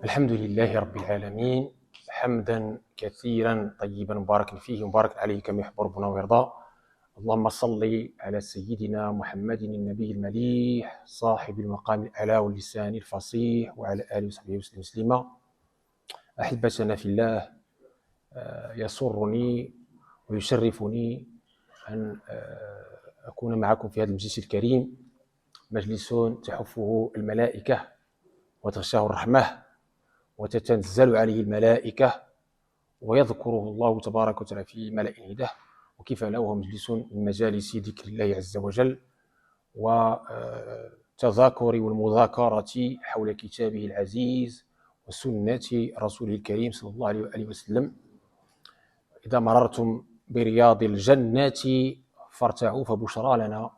الحمد لله رب العالمين حمدا كثيرا طيبا مباركا فيه مباركا عليه كما يحب ربنا ويرضى. اللهم صل على سيدنا محمد النبي المليح صاحب المقام الأعلى واللسان الفصيح وعلى آله وصحبه وسلم تسليما. أحبتنا في الله، يسرني ويشرفني أن أكون معكم في هذا المجلس الكريم، مجلس تحفه الملائكة وتغشاه الرحمة وتتنزل عليه الملائكة ويذكره الله تبارك وتعالى في ملأ عنده، وكيف له هو مجلس من مجالس ذكر الله عز وجل وتذاكر والمذاكرة حول كتابه العزيز وسنة رسوله الكريم صلى الله عليه وآله وسلم. إذا مررتم برياض الجنة فارتعوا فبشرى لنا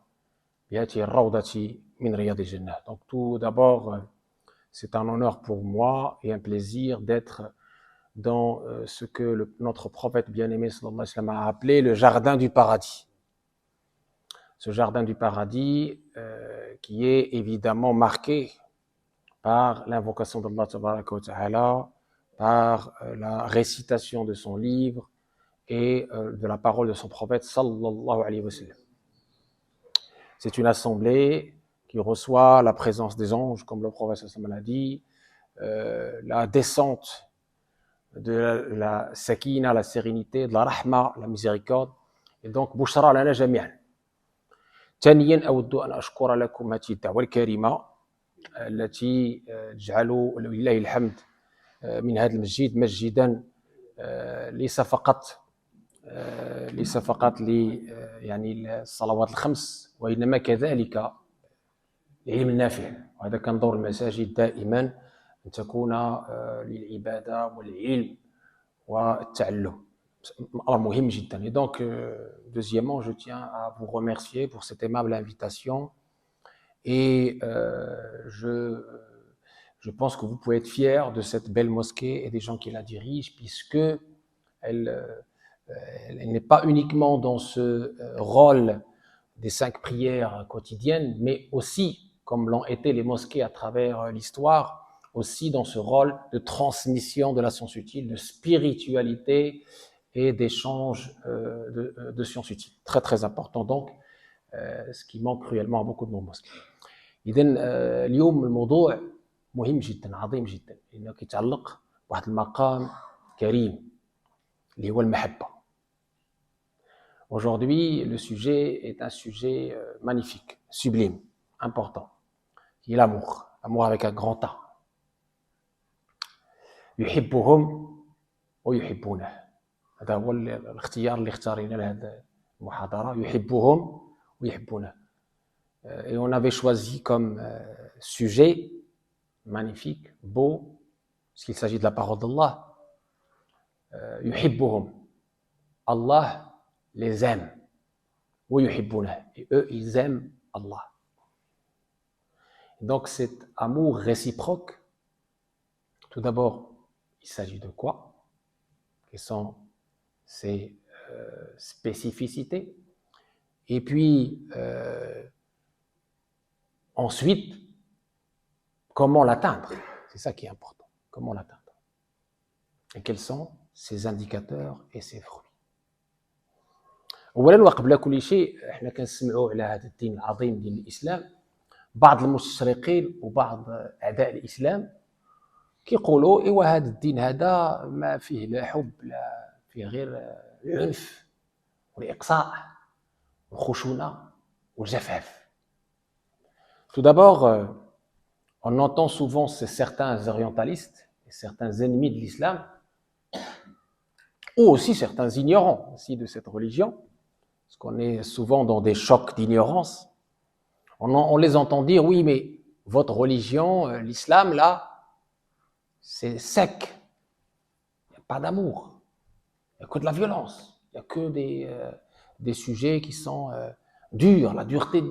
بهذه الروضة من رياض الجنة. Donc tout d'abord, c'est un honneur pour moi et un plaisir d'être dans ce que notre prophète bien-aimé sallallahu alayhi wa sallam a appelé le jardin du paradis. Ce jardin du paradis qui est évidemment marqué par l'invocation d'Allah tabaraka wa ta'ala, par la récitation de son livre et de la parole de son prophète sallallahu alayhi wa sallam. C'est une assemblée qui reçoit la présence des anges, comme le prophète sallallahu alayhi wa sallam l'a dit, la descente de la sakina, la sérénité, de la rahma, la miséricorde. Et donc, بشرى لنا جميعا. ثانيا أود أن أشكر لكم هذه الدعوة الكريمة التي تجعل ولله الحمد من هذا المسجد مسجدا ليس فقط يعني الصلوات الخمس، وإنما كذلك العلم النافع. وهذا كان دور المساجد دائما أن تكون للعبادة والعلم والتعلم، أمر مهم جدا. Et donc, deuxièmement, je tiens à vous remercier pour cette aimable invitation et je pense que vous pouvez être fiers de cette belle mosquée et des gens qui la dirigent, puisque elle n'est pas uniquement dans ce rôle des 5 prières quotidiennes, mais aussi, comme l'ont été les mosquées à travers l'histoire, aussi dans ce rôle de transmission de la science utile, de spiritualité et d'échange de sciences utiles. Très très important donc, ce qui manque cruellement à beaucoup de nos mosquées. إذن اليوم الموضوع مهم جدا عظيم جدا، لأنه يتعلق بواحد المقام كريم اللي هو المحبة. Aujourd'hui, le sujet est un sujet magnifique, sublime, important, qui est l'amour, l'amour avec un grand A. يحبهم ويحبونه. هذا هو الاختيار اللي اختارينا لهذه المحاضرة، يحبهم ويحبونه. Et on avait choisi comme sujet magnifique, beau, parce qu'il s'agit de la parole d'Allah. يحبهم. Allah les aime. ويحبونه. Et eux, ils aiment Allah. Donc cet amour réciproque, tout d'abord, il s'agit de quoi? Quelles sont ses spécificités? Et puis, ensuite, comment l'atteindre? C'est ça qui est important. Comment l'atteindre? Et quels sont ses indicateurs et ses fruits? أولاً وقبل كل شيء، احنا كنسمعوا على هذا الدين العظيم دين الإسلام، بعض المستشرقين وبعض أعداء الإسلام كيقولوا إيوا هذا الدين هذا ما فيه لا حب، لا فيه غير العنف والإقصاء والخشونة والجفاف. Tout d'abord, on entend souvent certains orientalistes et certains ennemis de l'islam, ou aussi certains ignorants aussi de cette religion, parce qu'on est souvent dans des chocs d'ignorance. On les entend dire, oui, mais votre religion, l'islam, là, c'est sec. Il n'y a pas d'amour. Il n'y a que de la violence. Il n'y a que des sujets qui sont durs, la dureté.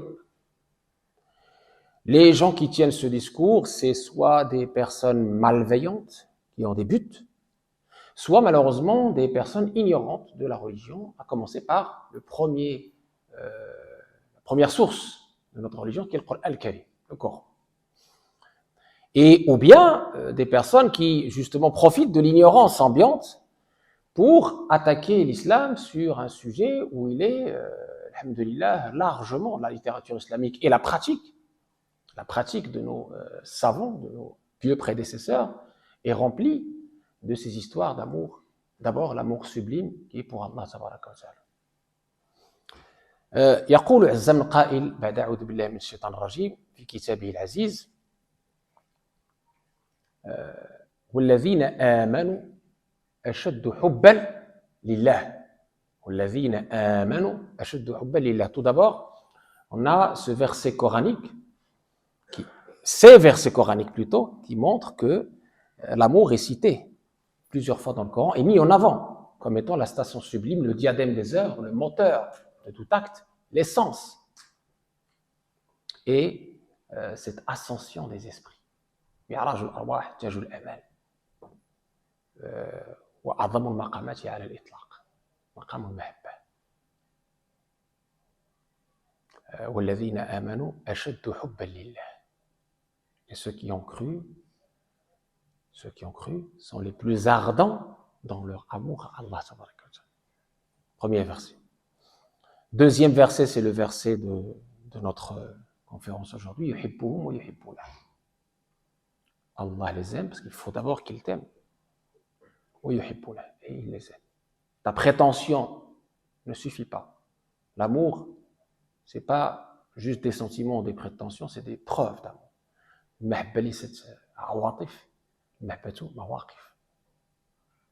Les gens qui tiennent ce discours, c'est soit des personnes malveillantes qui ont des buts, soit malheureusement des personnes ignorantes de la religion, à commencer par la première source de notre religion, qui est le Coran al-Karim, le Coran. Et ou bien des personnes qui justement profitent de l'ignorance ambiante pour attaquer l'islam sur un sujet où il est, alhamdoulilah, largement la littérature islamique et la pratique de nos savants, de nos pieux prédécesseurs, est remplie de ces histoires d'amour. D'abord, l'amour sublime qui est pour Allah tabaraka wa ta'ala. يقول عز من قائل بعد أعوذ بالله من الشيطان الرجيم في كتابه العزيز والذين آمنوا أشد حبا لله والذين آمنوا أشد حبا لله. Tout d'abord, on a ce verset coranique, ces versets coraniques plutôt, qui montrent que l'amour est cité plusieurs fois dans le Coran et mis en avant comme étant la station sublime, le diadème des œuvres, le moteur de tout acte, l'essence et cette ascension des esprits. معراج الأرواح تاج الأمال وأعظم المقامات على الإطلاق مقام المحبة والذين آمنوا أشد حبا لله. Et ceux qui ont cru sont les plus ardents dans leur amour à Allah. Premier verset. Deuxième verset, c'est le verset de notre conférence aujourd'hui. يحبهم ويحبونه. Allah les aime parce qu'il faut d'abord qu'il t'aime. ويحبونه. Et il les aime. Ta prétention ne suffit pas. L'amour, c'est pas juste des sentiments ou des prétentions, c'est des preuves d'amour. المحبة ليست عواطف، المحبة مواقف.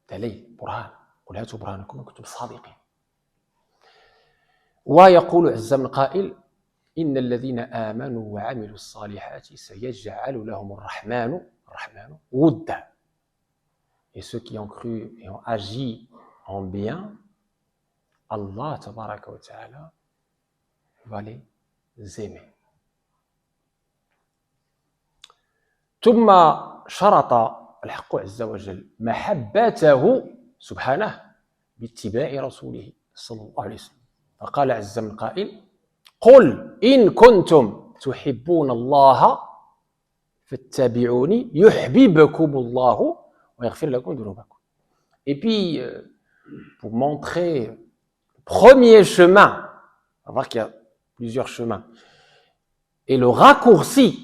دليل برهان قل هاتوا برهانكم إن كنتم صادقين. ويقول عز من قائل إن الذين آمنوا وعملوا الصالحات سيجعل لهم الرحمن ودا. Et ceux qui ont cru et ont agi en bien, Allah tabaraka wa ta'ala va les aimer. ثم شرط الحق عز وجل محبته سبحانه باتباع رسوله صلى الله عليه وسلم فقال عز من قائل قل إن كنتم تحبون الله فاتبعوني يحببكم الله ويغفر لكم ذنوبكم. Et puis pour montrer le premier chemin, on va voir qu'il y a plusieurs chemins et le raccourci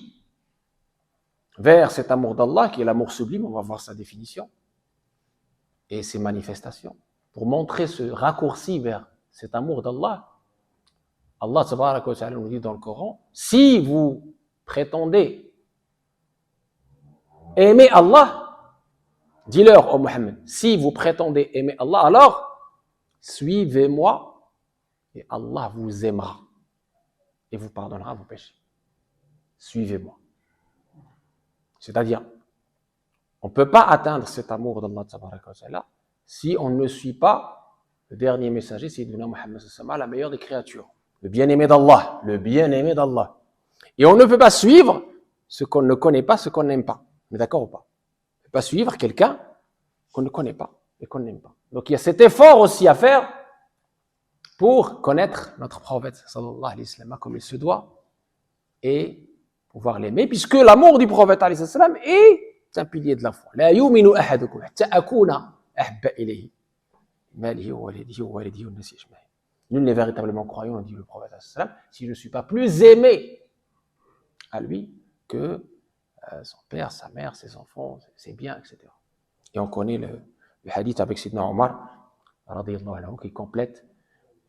vers cet amour d'Allah, qui est l'amour sublime, on va voir sa définition et ses manifestations. Pour montrer ce raccourci vers cet amour d'Allah, Allah tabaraka wa ta'ala nous dit dans le Coran, si vous prétendez aimer Allah, dis-leur, ô Muhammad, si vous prétendez aimer Allah, alors suivez-moi et Allah vous aimera et vous pardonnera vos péchés. Suivez-moi. C'est-à-dire, on ne peut pas atteindre cet amour d'Allah tabaraka wa ta'ala si on ne suit pas le dernier messager, Sayyidina Muhammad sallallahu alayhi wa sallam, la meilleure des créatures, le bien-aimé d'Allah, Et on ne peut pas suivre ce qu'on ne connaît pas, ce qu'on n'aime pas. On est d'accord ou pas? On ne peut pas suivre quelqu'un qu'on ne connaît pas et qu'on n'aime pas. Donc il y a cet effort aussi à faire pour connaître notre prophète sallallahu alayhi wa sallam comme il se doit et pouvoir l'aimer, puisque l'amour du prophète alayhi wa sallam est un pilier de la foi. La yuminu ahadukum hatta akuna ahabba ilayhi malihi wa walidihi wa nasi ajma'in. Nul n'est véritablement croyant, dit le prophète alayhi wa sallam, si je ne suis pas plus aimé à lui que son père, sa mère, ses enfants, ses biens, etc. Et on connaît le hadith avec Sidna Omar, radiyallahu anhu, qui complète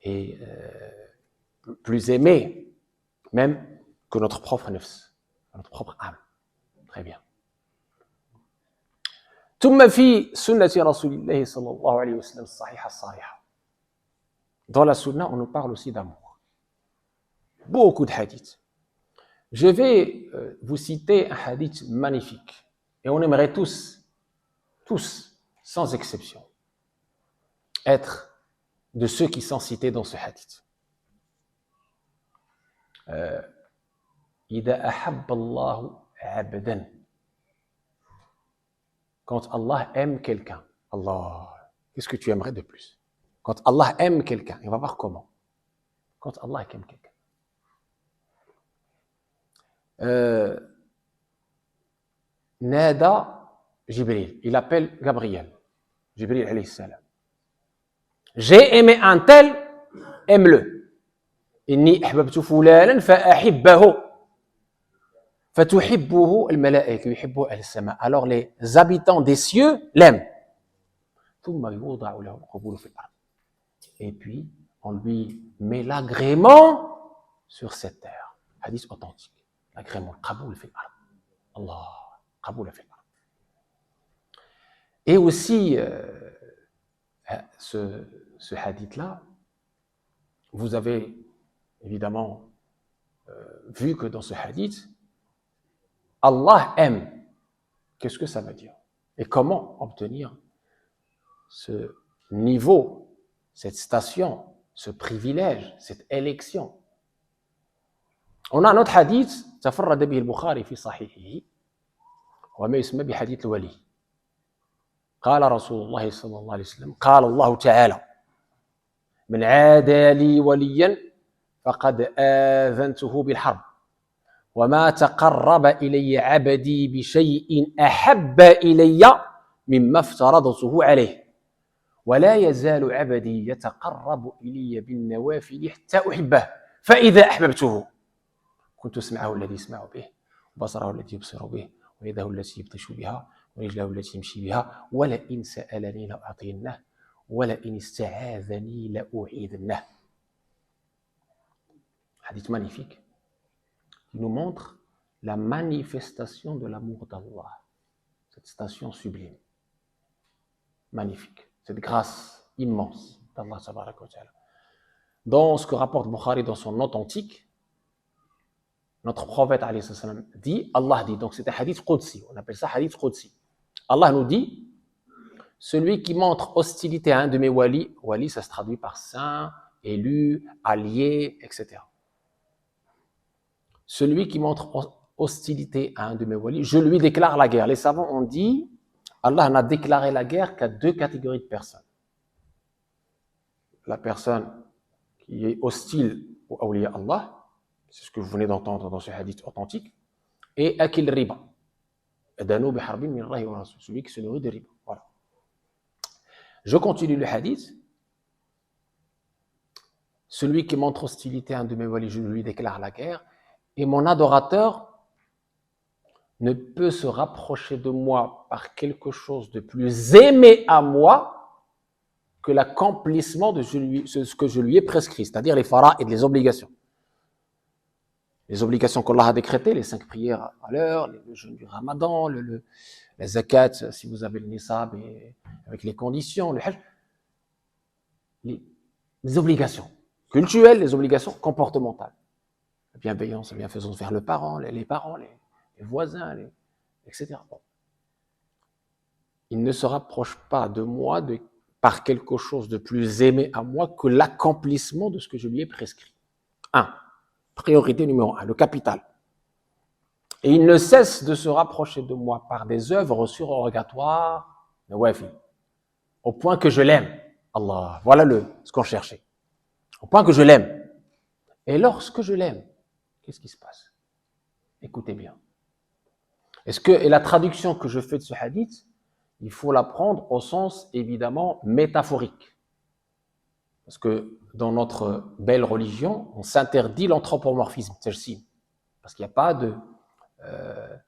et plus aimé même que notre propre nefs, notre propre âme. Très bien. ثم في سنة رسول الله صلى الله عليه وسلم الصحيحة الصريحة. Dans la sunna, on nous parle aussi d'amour. Beaucoup de hadiths. Je vais vous citer un hadith magnifique. Et on aimerait tous, sans exception, être de ceux qui sont cités dans ce hadith. إذا أحب الله عبدا. Quand Allah aime quelqu'un, Allah, qu'est-ce que tu aimerais de plus? Quand Allah aime quelqu'un, et on va voir comment. Quand Allah aime quelqu'un. Nada Jibril. Il appelle Gabriel. Jibril alayhi salam. J'ai aimé un tel, aime-le. Inni ahbabtu fulanan fa ahibbahu. فتحبه الملائكة يحبه أهل السماء. Alors les habitants des cieux l'aiment. ثم يوضع له القبول في الأرض. Et puis on lui met l'agrément sur cette terre. Hadith authentique. L'agrément, القبول في الأرض. Allah, قبول في الأرض. Et aussi ce hadith-là, vous avez évidemment vu que dans ce hadith, Allah aime. Qu'est-ce que ça veut dire? Et comment obtenir ce niveau, cette station, ce privilège, cette élection? On a un autre hadith, تفرد به البخاري في صحيحه وما يسمى بحديث الولي. قال رسول الله صلى الله عليه وسلم قال الله تعالى من عادى لي وليا فقد آذنته بالحرب وما تقرب إلي عبدي بشيء أحب إلي مما افترضته عليه ولا يزال عبدي يتقرب إلي بالنوافل حتى أحبه فإذا أحببته كنت سمعه الذي يسمع به وبصره الذي يبصر به ويده التي يبطش بها ورجله التي يمشي بها ولئن سألني لأعطينه ولئن استعاذني لأعيذنه. Hadith magnifique qui nous montre la manifestation de l'amour d'Allah, cette station sublime, magnifique, cette grâce immense d'Allah tabaraka wa ta'ala. Dans ce que rapporte Bukhari dans son authentique, notre prophète alayhi salam dit, Allah dit, donc c'est un hadith qudsi, on appelle ça hadith qudsi. Allah nous dit, celui qui montre hostilité à un de mes walis, wali ça se traduit par saint, élu, allié, etc. Celui qui montre hostilité à un de mes walis, je lui déclare la guerre. Les savants ont dit, Allah n'a déclaré la guerre qu'à deux catégories de personnes. La personne qui est hostile au awliya Allah, c'est ce que vous venez d'entendre dans ce hadith authentique, et akil riba. Celui qui se nourrit de riba. Voilà. Je continue le hadith. Celui qui montre hostilité à un de mes walis, je lui déclare la guerre. Et mon adorateur ne peut se rapprocher de moi par quelque chose de plus aimé à moi que l'accomplissement de ce que je lui ai prescrit, c'est-à-dire les fara'id, les obligations. Les obligations qu'Allah a décrétées, les 5 prières à l'heure, le jeûne du Ramadan, la zakat, si vous avez le nisab, et avec les conditions, le hajj, les obligations cultuelles, les obligations comportementales. La bienveillance, la bienfaisance vers le parent, les parents, les voisins, etc. Bon. Il ne se rapproche pas de moi par quelque chose de plus aimé à moi que l'accomplissement de ce que je lui ai prescrit. 1. Priorité numéro 1, le capital. Et il ne cesse de se rapprocher de moi par des œuvres surrogatoires, au point que je l'aime. Allah, voilà ce qu'on cherchait. Au point que je l'aime. Et lorsque je l'aime, qu'est-ce qui se passe? Écoutez bien. Et la traduction que je fais de ce hadith, il faut la prendre au sens évidemment métaphorique. Parce que dans notre belle religion, on s'interdit l'anthropomorphisme, parce qu'il n'y a pas de...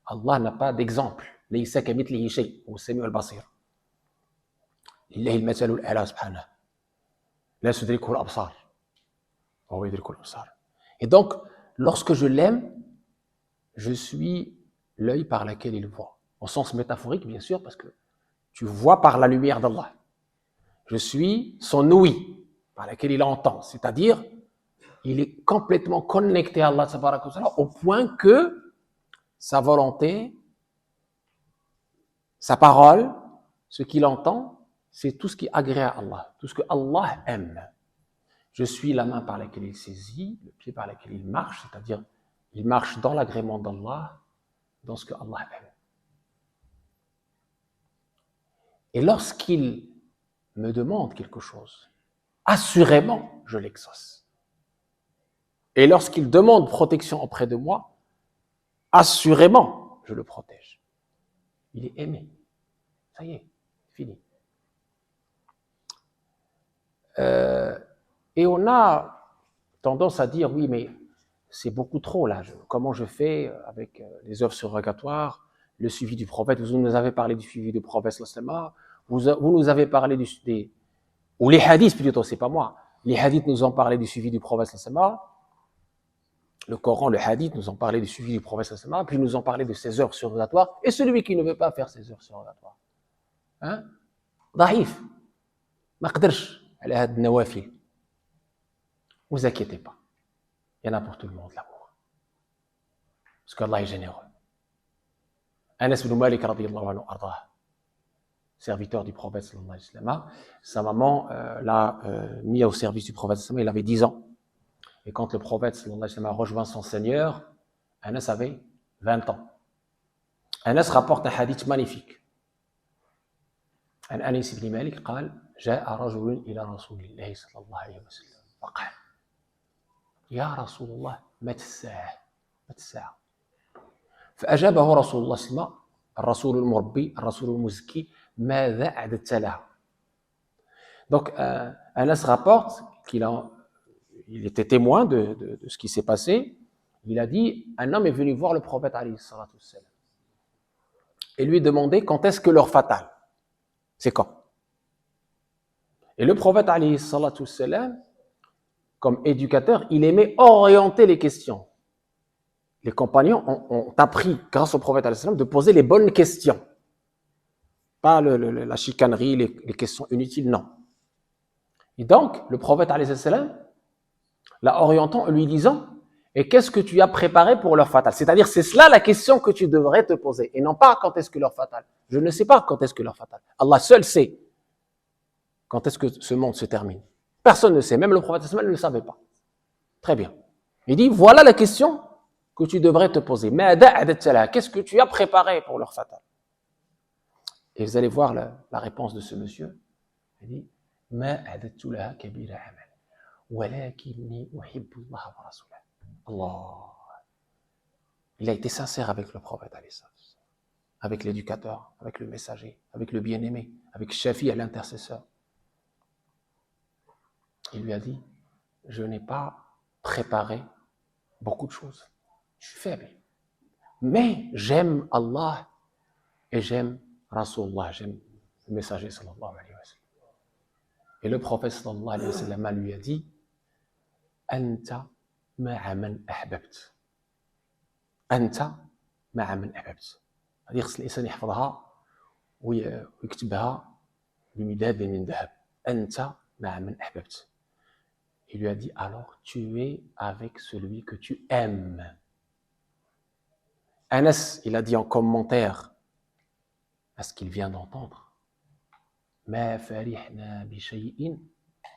Allah n'a pas d'exemple. ليس كمثله شيء هو السميع البصير. لله المثل الأعلى سبحانه. لا تدركه الأبصار. وهو يدرك الأبصار. Et donc, lorsque je l'aime, je suis l'œil par lequel il voit. Au sens métaphorique, bien sûr, parce que tu vois par la lumière d'Allah. Je suis son ouïe, par laquelle il entend. C'est-à-dire, il est complètement connecté à Allah au point que sa volonté, sa parole, ce qu'il entend, c'est tout ce qui est agréé à Allah, tout ce que Allah aime. Je suis la main par laquelle il saisit, le pied par lequel il marche, c'est-à-dire, il marche dans l'agrément d'Allah, dans ce que Allah aime. Et lorsqu'il me demande quelque chose, assurément, je l'exauce. Et lorsqu'il demande protection auprès de moi, assurément, je le protège. il est aimé. Ça y est, fini. Et on a tendance à dire, oui, mais c'est beaucoup trop là. Comment je fais avec les œuvres surrogatoires, le suivi du prophète? Vous nous avez parlé du suivi du prophète, vous nous avez parlé ou les hadiths plutôt, c'est pas moi. Les hadiths nous ont parlé du suivi du prophète, le Coran, le hadith nous ont parlé du suivi du prophète, puis nous ont parlé de ses œuvres surrogatoires. Et celui qui ne veut pas faire ses œuvres surrogatoires, hein? ضعيف ما قدرش على هاد النوافل. Vous inquiétez pas, il y en a pour tout le monde l'amour, parce qu'Allah est généreux. Anas ibn Malik radiyallahu anhu ardah, serviteur du prophète sallallahu alayhi wa sallam, sa maman l'a mis au service du prophète sallallahu alayhi wa sallam, il avait 10 ans. Et quand le prophète sallallahu alayhi wa sallam a rejoint son Seigneur, Anas avait 20 ans. Anas rapporte un hadith magnifique. عن أنس بن مالك قال جاء رجل إلى رسول الله صلى الله عليه وسلم فقال يا رسول الله متى الساعة؟ متى الساعة؟ فأجابه رسول الله صلى الله عليه وسلم الرسول المربي الرسول المزكي ماذا أعددت لها؟ Donc Anas rapporte il était témoin de ce qui s'est passé. Il a dit, un homme est venu voir le prophète alayhi salatu wassalam et lui demander quand est-ce que l'heure fatale? C'est quand? Et le prophète alayhi salatu wassalam, comme éducateur, il aimait orienter les questions. Les compagnons ont appris, grâce au prophète alayhi sallam, de poser les bonnes questions. Pas la chicanerie, les questions inutiles, non. Et donc, le prophète alayhi sallam l'a orientant en lui disant, et qu'est-ce que tu as préparé pour l'heure fatale? C'est-à-dire, c'est cela la question que tu devrais te poser, et non pas quand est-ce que l'heure fatale. Je ne sais pas quand est-ce que l'heure fatale. Allah seul sait quand est-ce que ce monde se termine. Personne ne sait, même le prophète ne le savait pas. Très bien. Il dit, voilà la question que tu devrais te poser. Qu'est-ce que tu as préparé pour l'heure fatale? Et vous allez voir la réponse de ce monsieur. Il dit, Allah. Il a été sincère avec le prophète, avec l'éducateur, avec le messager, avec le bien-aimé, avec Shafi, l'intercesseur. Il lui a dit, je n'ai pas préparé beaucoup de choses. Je suis faible. Mais j'aime Allah et j'aime Rasulullah, j'aime le messager sallallahu alayhi wa sallam. Et le prophète sallallahu alayhi wa sallam lui a dit, Anta ma'a man ahbabt. Anta ma'a man ahbabt. هذه خص الإنسان يحفظها ويكتبها بمداد من ذهب. أنت مع من أحببت. Il lui a dit, alors tu es avec celui que tu aimes. Anas, il a dit en commentaire à ce qu'il vient d'entendre, ما فرحنا بشيء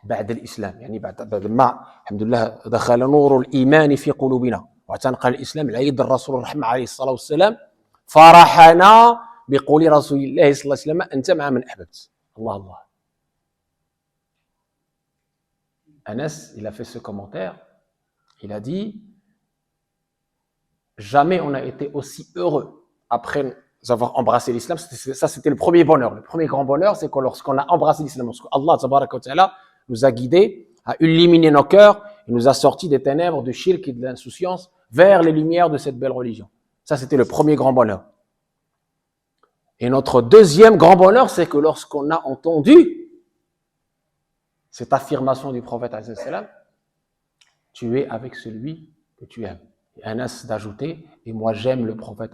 بعد الإسلام. يعني بعد ما الحمد لله دخل نور الإيمان في قلوبنا واعتنق الإسلام على يد الرسول الرحمة عليه الصلاة والسلام فرحنا بقول رسول الله صلى الله عليه وسلم أنت مع من أحببت. الله الله. Anas, il a fait ce commentaire, il a dit, jamais on a été aussi heureux après avoir embrassé l'islam. Ça, c'était le premier bonheur. Le premier grand bonheur, c'est que lorsqu'on a embrassé l'islam, lorsqu'Allah tabaraka wa ta'ala nous a guidés, a illuminé nos cœurs, et nous a sortis des ténèbres, du shirk et de l'insouciance vers les lumières de cette belle religion. Ça, c'était le premier grand bonheur. Et notre deuxième grand bonheur, c'est que lorsqu'on a entendu cette affirmation du prophète, tu es avec celui que tu aimes. Et Anas d'ajouter, et moi j'aime le prophète,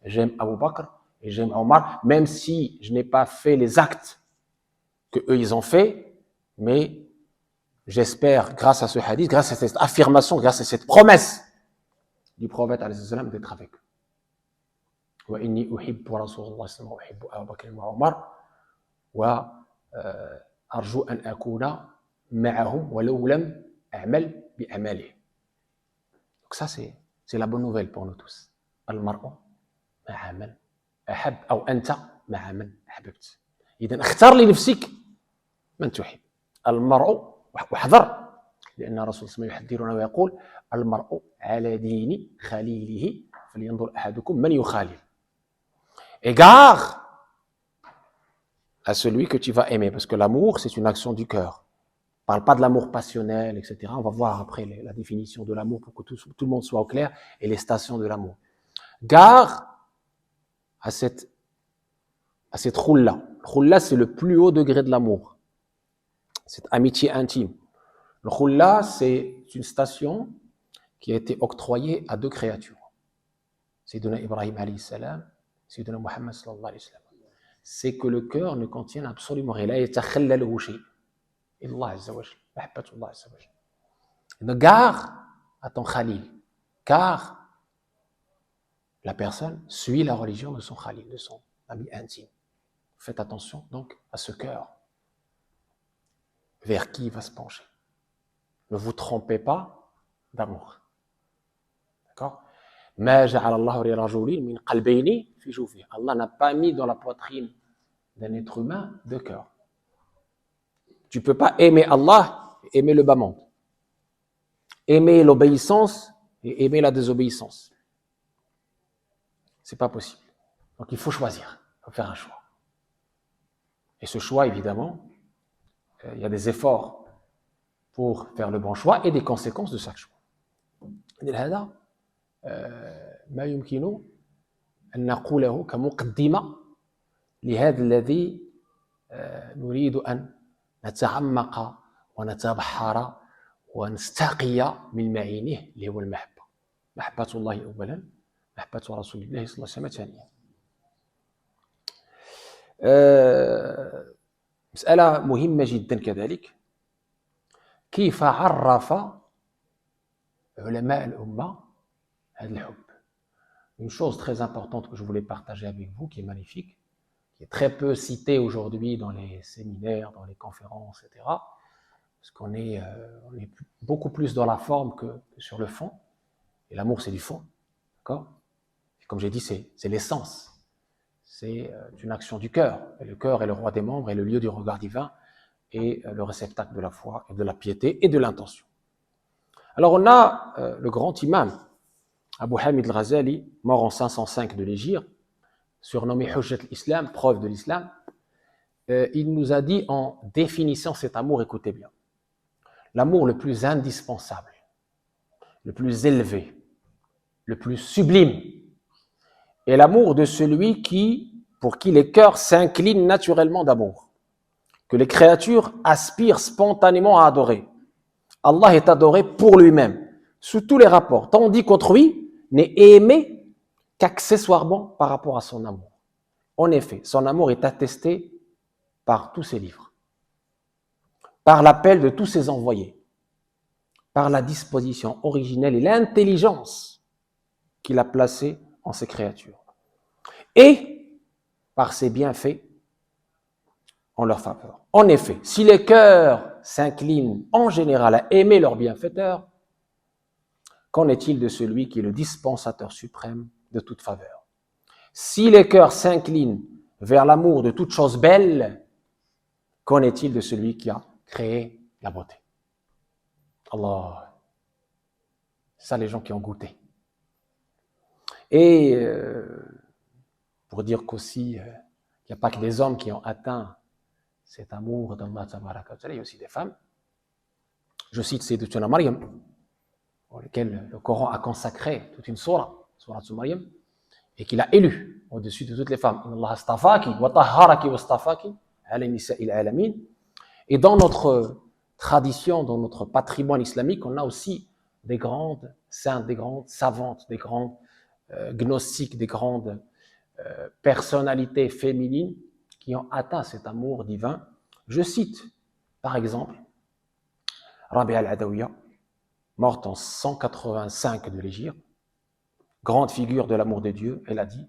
j'aime Abu Bakr et j'aime Omar, même si je n'ai pas fait les actes que eux ils ont fait, mais j'espère, grâce à ce hadith, grâce à cette affirmation, grâce à cette promesse du prophète d'être avec eux. وإني أحب رسول الله صلى الله عليه وسلم وأحب أبا بكر وعمر وأرجو أن أكون معهم ولو لم أعمل بأعمالهم. Donc ça c'est la bonne nouvelle pour nous tous. المرء مع من أحب أو أنت مع من أحببت. إذا اختار لنفسك من تحب. المرء واحذر لأن الرسول صلى الله عليه وسلم يحذرنا ويقول المرء على دين خليله فلينظر أحدكم من يخالل. Égare à celui que tu vas aimer, parce que l'amour, c'est une action du cœur. On ne parle pas de l'amour passionnel, etc. On va voir après la définition de l'amour pour que tout le monde soit au clair et les stations de l'amour. Gare à cette khulla. Khulla, c'est le plus haut degré de l'amour. Cette amitié intime. Le khulla, c'est une station qui a été octroyée à deux créatures. Sayyidina Ibrahim alayhi salam, Sayyidina Muhammad sallallahu alayhi wa sallam. C'est que le cœur ne contient absolument rien. La yatakhallaluhu shay. Allah azza wa jalla. Mahabbatullah azza wa jalla. Donc, gare à ton khalil. Car la personne suit la religion de son khalil, de son ami intime. Faites attention donc à ce cœur vers qui il va se pencher. Ne vous trompez pas d'amour. D'accord? Allah n'a pas mis dans la poitrine d'un être humain de cœur. Tu ne peux pas aimer Allah et aimer le bas monde. Aimer l'obéissance et aimer la désobéissance. C'est pas possible. Donc il faut choisir, il faut faire un choix. Et ce choix, évidemment, il y a des efforts pour faire le bon choix et des conséquences de chaque choix. لهذا ما يمكن أن نقوله كمقدمة لهذا الذي نريد أن نتعمق ونتبحر ونستقي من معينه اللي هو المحبة. محبة الله أولا، محبة رسول الله صلى الله عليه وسلم ثانيا. مسألة مهمة جدا كذلك، كيف عرف علماء الأمة هذا الحب. Une chose très importante que je voulais partager avec vous, qui est magnifique, qui est très peu citée aujourd'hui dans les séminaires, dans les conférences, etc. Parce qu'on est, beaucoup plus dans la forme que sur le fond. Et l'amour, c'est du fond. D'accord? Et comme j'ai dit, c'est l'essence. C'est une action du cœur. Et le cœur est le roi des membres et le lieu du regard divin et le réceptacle de la foi et de la piété et de l'intention. Alors on a le grand imam Abu Hamid al-Ghazali, mort en 505 de l'Hégire, surnommé Hujjat al-Islam, preuve de l'islam. Il nous a dit en définissant cet amour, écoutez bien, l'amour le plus indispensable, le plus élevé, le plus sublime, est l'amour de celui pour qui les cœurs s'inclinent naturellement d'amour, que les créatures aspirent spontanément à adorer. Allah est adoré pour lui-même, sous tous les rapports, tandis qu'autrui n'est aimé qu'accessoirement par rapport à son amour. En effet, son amour est attesté par tous ses livres, par l'appel de tous ses envoyés, par la disposition originelle et l'intelligence qu'il a placée en ses créatures, et par ses bienfaits en leur faveur. En effet, si les cœurs s'inclinent en général à aimer leur bienfaiteur, qu'en est-il de celui qui est le dispensateur suprême de toute faveur? Si les cœurs s'inclinent vers l'amour de toute chose belle, qu'en est-il de celui qui a créé la beauté? Allah, ça les gens qui ont goûté. Et pour dire qu'aussi, il n'y a pas que les hommes qui ont atteint cet amour d'Allah Tabaraka wa Ta'ala, il y a aussi des femmes. Je cite Sayyidatuna Maryam, pour lequel le Coran a consacré toute une sourate Maryam, et qu'il a élu au-dessus de toutes les femmes. Allah astafaki wa tahharaki wa astafaki ala nisa'il alamin. Et dans notre tradition, dans notre patrimoine islamique, on a aussi des grandes saintes, des grandes savantes, des grandes gnostiques, des grandes personnalités féminines qui ont atteint cet amour divin. Je cite, par exemple, Rabi'a al-Adawiya, morte en 185 de l'Hégire, grande figure de l'amour de Dieu. Elle a dit,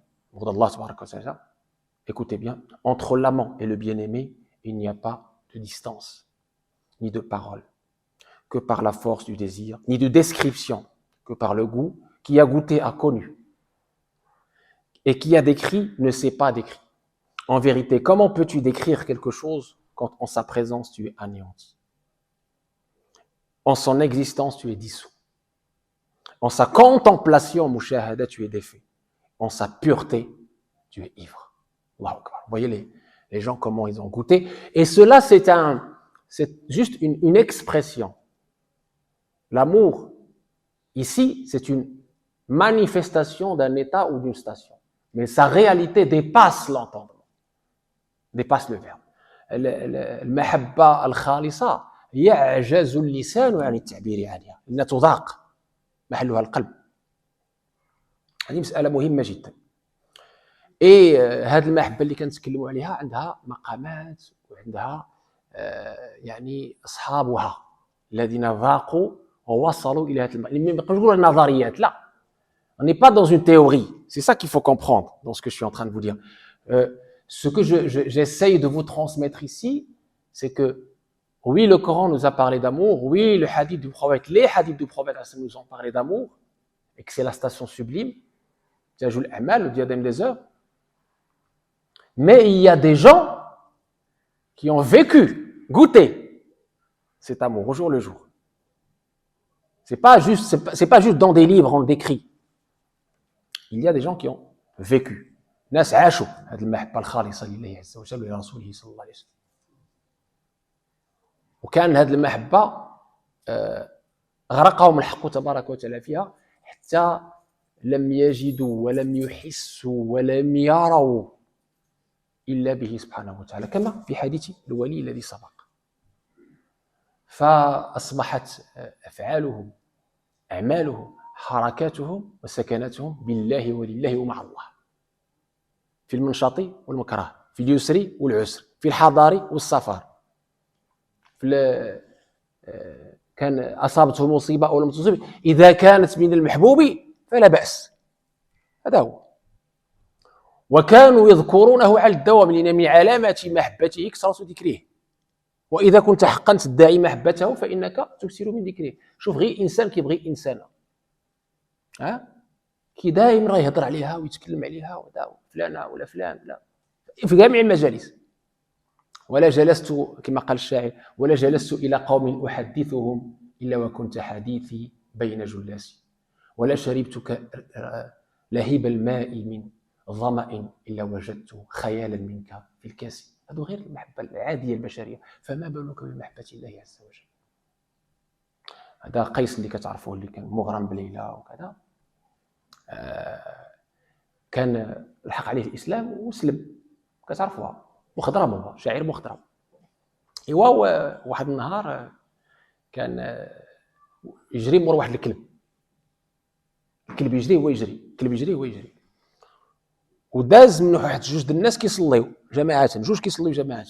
écoutez bien, entre l'amant et le bien-aimé, il n'y a pas de distance, ni de parole, que par la force du désir, ni de description, que par le goût. Qui a goûté a connu, et qui a décrit ne sait pas décrit. En vérité, comment peux-tu décrire quelque chose quand en sa présence tu es anéanti? En son existence, tu es dissous. En sa contemplation, mushahada, tu es défait. En sa pureté, tu es ivre. Allahu Akbar. Vous voyez les gens, comment ils ont goûté. Et cela, c'est juste une expression. L'amour, ici, c'est une manifestation d'un état ou d'une station. Mais sa réalité dépasse l'entendement, dépasse le verbe. المحبة الخالصة يعجز اللسان عن التعبير عنها إنها تذاق محلها القلب. هذه مسألة مهمة جدا. هذه المحبة اللي كنتكلموا عليها عندها مقامات وعندها يعني أصحابها الذين ذاقوا ووصلوا إلى هذه المقام. ما نقدروش نقولوا نظريات، لا. On n'est pas dans une théorie. C'est ça qu'il faut comprendre dans ce que je suis en train de vous dire. Ce que j'essaye de vous transmettre ici, c'est que oui, le Coran nous a parlé d'amour, oui, le hadith du prophète, les hadiths du prophète nous ont parlé d'amour, et que c'est la station sublime, Tiajul Amal, le diadème des œuvres. Mais il y a des gens qui ont vécu, goûté cet amour au jour le jour. C'est pas juste dans des livres, on le décrit. Il y a des gens qui ont vécu. ناس عاشوا هذه المحبة الخالصة لله عز وجل ولرسوله صلى الله عليه وسلم. وكان هذه المحبة غرقهم الحق تبارك وتعالى فيها حتى لم يجدوا ولم يحسوا ولم يروا إلا به سبحانه وتعالى كما في حديث الولي الذي سبق. فأصبحت أفعالهم أعمالهم حركاتهم وسكناتهم بالله ولله ومع الله، في المنشط والمكره، في اليسر والعسر، في الحضار والسفر، كان أصابته مصيبة أو لم تصب، إذا كانت من المحبوب فلا بأس. هذا هو. وكانوا يذكرونه على الدوام لأن من علامات محبته كثرة ذكره، وإذا كنت حقا تدعي محبته فإنك تكثر من ذكره. شوف غير إنسان كيبغي إنسانة كي دايما راه يهضر عليها ويتكلم عليها ودا فلانة ولا فلان، لا، في جميع المجالس. ولا جلست كما قال الشاعر ولا جلست إلى قوم أحدثهم إلا وكنت حديثي بين جلاسي، ولا شربت لهيب الماء من ظمأ إلا وجدت خيالا منك في الكاس. هذا غير المحبة العادية البشرية، فما بالك بمحبة الله عز وجل. هذا قيس اللي كتعرفوه اللي كان مغرم بليلى وكذا، كان لحق عليه الإسلام وسلم، كتعرفوها، مخضرم، هو شاعر مخضرم. إيوا واحد النهار كان يجري مور واحد الكلب يجري هو يجري، الكلب يجري هو يجري، وداز منه واحد جوج د الناس كيصليو جماعة، جوج كيصليو جماعة،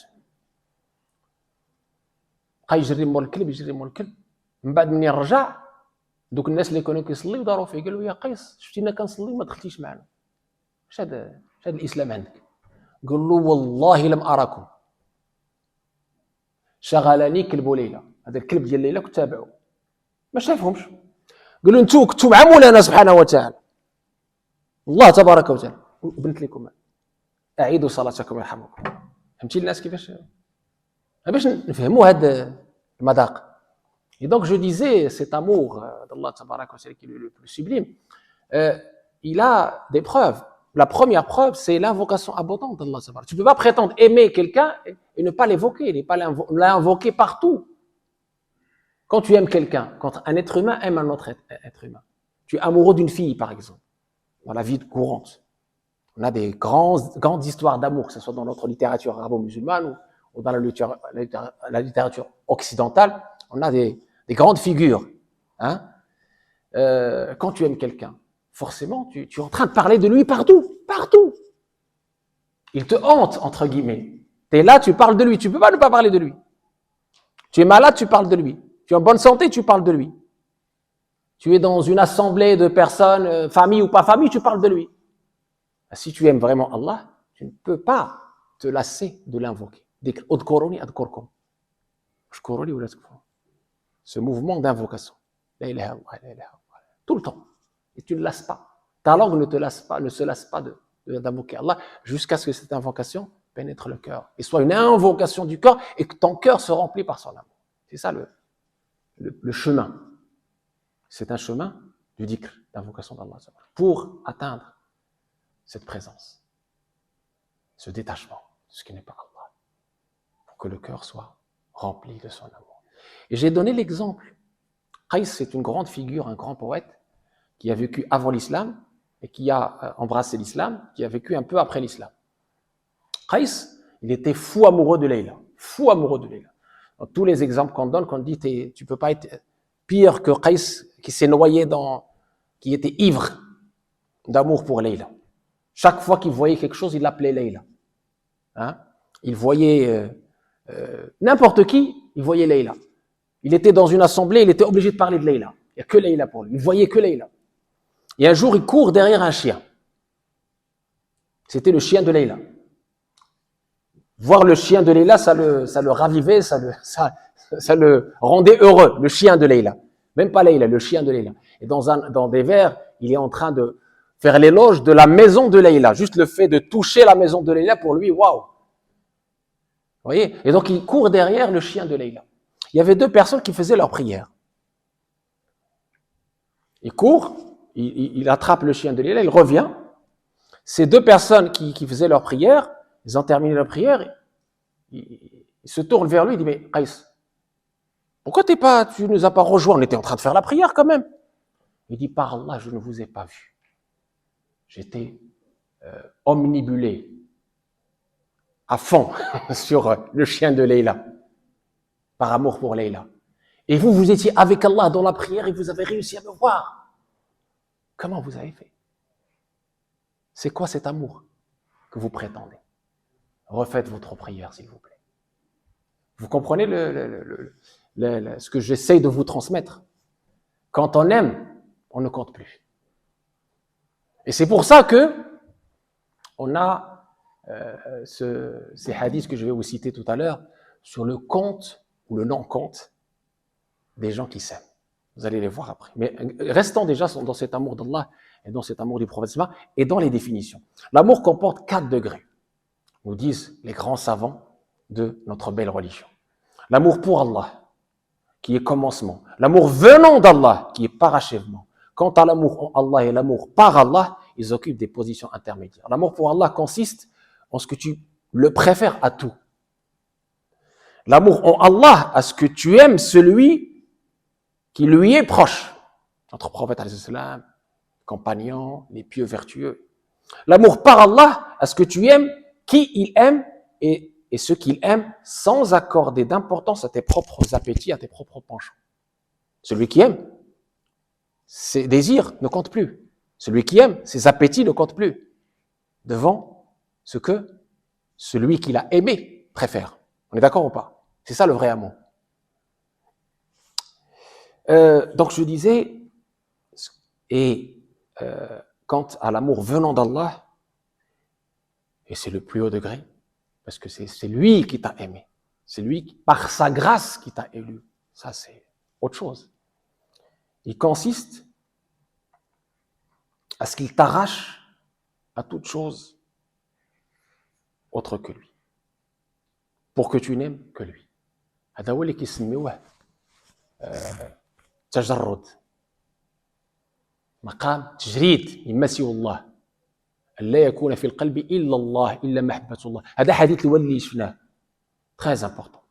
بقى يجري مور الكلب. من بعد منين رجع دوك الناس اللي كانوا كيصليو داروا فيه، قالوا يا قيس شفتينا كنصليو ما دخلتيش معنا، اش هذا الاسلام عندك؟ قال له والله لم اراكم، شغلني كلب ليلى، هذا الكلب ديال ليلى كنت تابعه ما شافهمش. قالوا انتم كنتوا مع مولانا سبحانه وتعالى الله تبارك وتعالى، وبنت لكم اعيدوا صلاتكم يرحمكم. فهمتي الناس كيفاش باش نفهموا هذا المذاق. Et donc je disais, cet amour d'Allah Tabarak wa Ta'ala qui est le plus sublime, il a des preuves. La première preuve, c'est l'invocation abondante d'Allah Tabarak. Tu ne peux pas prétendre aimer quelqu'un et ne pas l'évoquer, ne pas l'invoquer partout. Quand tu aimes quelqu'un, quand un être humain aime un autre être humain, tu es amoureux d'une fille par exemple, dans la vie courante. On a des grandes histoires d'amour, que ce soit dans notre littérature arabo-musulmane ou dans la littérature occidentale. On a des grandes figures. Quand tu aimes quelqu'un, forcément, tu es en train de parler de lui partout. Il te hante, entre guillemets. Tu es là, tu parles de lui. Tu ne peux pas ne pas parler de lui. Tu es malade, tu parles de lui. Tu es en bonne santé, tu parles de lui. Tu es dans une assemblée de personnes, famille ou pas famille, tu parles de lui. Si tu aimes vraiment Allah, tu ne peux pas te lasser de l'invoquer. Udkuruni adkurkum. Shkuruni wala takfurun. Ce mouvement d'invocation. La ilaha illallah, la ilaha illallah. Tout le temps. Et tu ne lasses pas. Ta langue ne se lasse pas d'invoquer Allah jusqu'à ce que cette invocation pénètre le cœur et soit une invocation du cœur et que ton cœur se remplit par son amour. C'est ça le chemin. C'est un chemin du dhikr, d'invocation d'Allah pour atteindre cette présence. ce détachement de ce qui n'est pas Allah, pour que le cœur soit rempli de son amour. Et j'ai donné l'exemple. Qais, c'est une grande figure, un grand poète, qui a vécu avant l'islam et qui a embrassé l'islam, qui a vécu un peu après l'islam. Qais, il était fou amoureux de Layla. Fou amoureux de Layla. Dans tous les exemples qu'on donne, qu'on dit, tu peux pas être pire que Qais, qui s'est noyé qui était ivre d'amour pour Layla. Chaque fois qu'il voyait quelque chose, il l'appelait Layla. Hein? Il voyait n'importe qui, il voyait Layla. Il était dans une assemblée, il était obligé de parler de Layla. Il n'y a que Layla pour lui. Il voyait que Layla. Et un jour, il court derrière un chien. C'était le chien de Layla. Voir le chien de Layla, ça le ravivait, ça le rendait heureux, le chien de Layla. Même pas Layla, le chien de Layla. Et dans des vers, il est en train de faire l'éloge de la maison de Layla. Juste le fait de toucher la maison de Layla, pour lui, waouh! Vous voyez? Et donc, il court derrière le chien de Layla. Il y avait deux personnes qui faisaient leur prière. Il court, il attrape le chien de Layla, il revient. Ces deux personnes qui faisaient leur prière, ils ont terminé leur prière, il se tourne vers lui, il dit, mais Qais, pourquoi tu nous as pas rejoints? On était en train de faire la prière quand même. Il dit, par Allah, je ne vous ai pas vu. J'étais omnibulé à fond sur le chien de Layla, par amour pour Layla. Et vous étiez avec Allah dans la prière et vous avez réussi à me voir. Comment vous avez fait? C'est quoi cet amour que vous prétendez? Refaites votre prière, s'il vous plaît. Vous comprenez ce que j'essaye de vous transmettre? Quand on aime, on ne compte plus. Et c'est pour ça que on a ces hadiths que je vais vous citer tout à l'heure sur le compte ou le non-compte des gens qui s'aiment. Vous allez les voir après. Mais restons déjà dans cet amour d'Allah et dans cet amour du prophète et dans les définitions. L'amour comporte 4 degrés, nous disent les grands savants de notre belle religion. L'amour pour Allah, qui est commencement. L'amour venant d'Allah, qui est parachèvement. Quant à l'amour en Allah et l'amour par Allah, ils occupent des positions intermédiaires. L'amour pour Allah consiste en ce que tu le préfères à tout. L'amour en Allah, à ce que tu aimes celui qui lui est proche. Notre prophète, compagnons, les pieux vertueux. L'amour par Allah, à ce que tu aimes, qui il aime et ce qu'il aime, sans accorder d'importance à tes propres appétits, à tes propres penchants. Celui qui aime, ses désirs ne comptent plus. Celui qui aime, ses appétits ne comptent plus. Devant ce que celui qui l'a aimé préfère. On est d'accord ou pas? C'est ça le vrai amour. Donc je disais, quant à l'amour venant d'Allah, et c'est le plus haut degré, parce que c'est lui qui t'a aimé. C'est lui, par sa grâce, qui t'a élu. Ça, c'est autre chose. Il consiste à ce qu'il t'arrache à toute chose autre que lui. Pour que tu n'aimes que lui. هذا هو اللي كيسميوه تجرد. مقام تجريد مما سوى الله. لا يكون في القلب إلا الله إلا محبة الله. هذا حديث الولي اللي شفناه. Très important.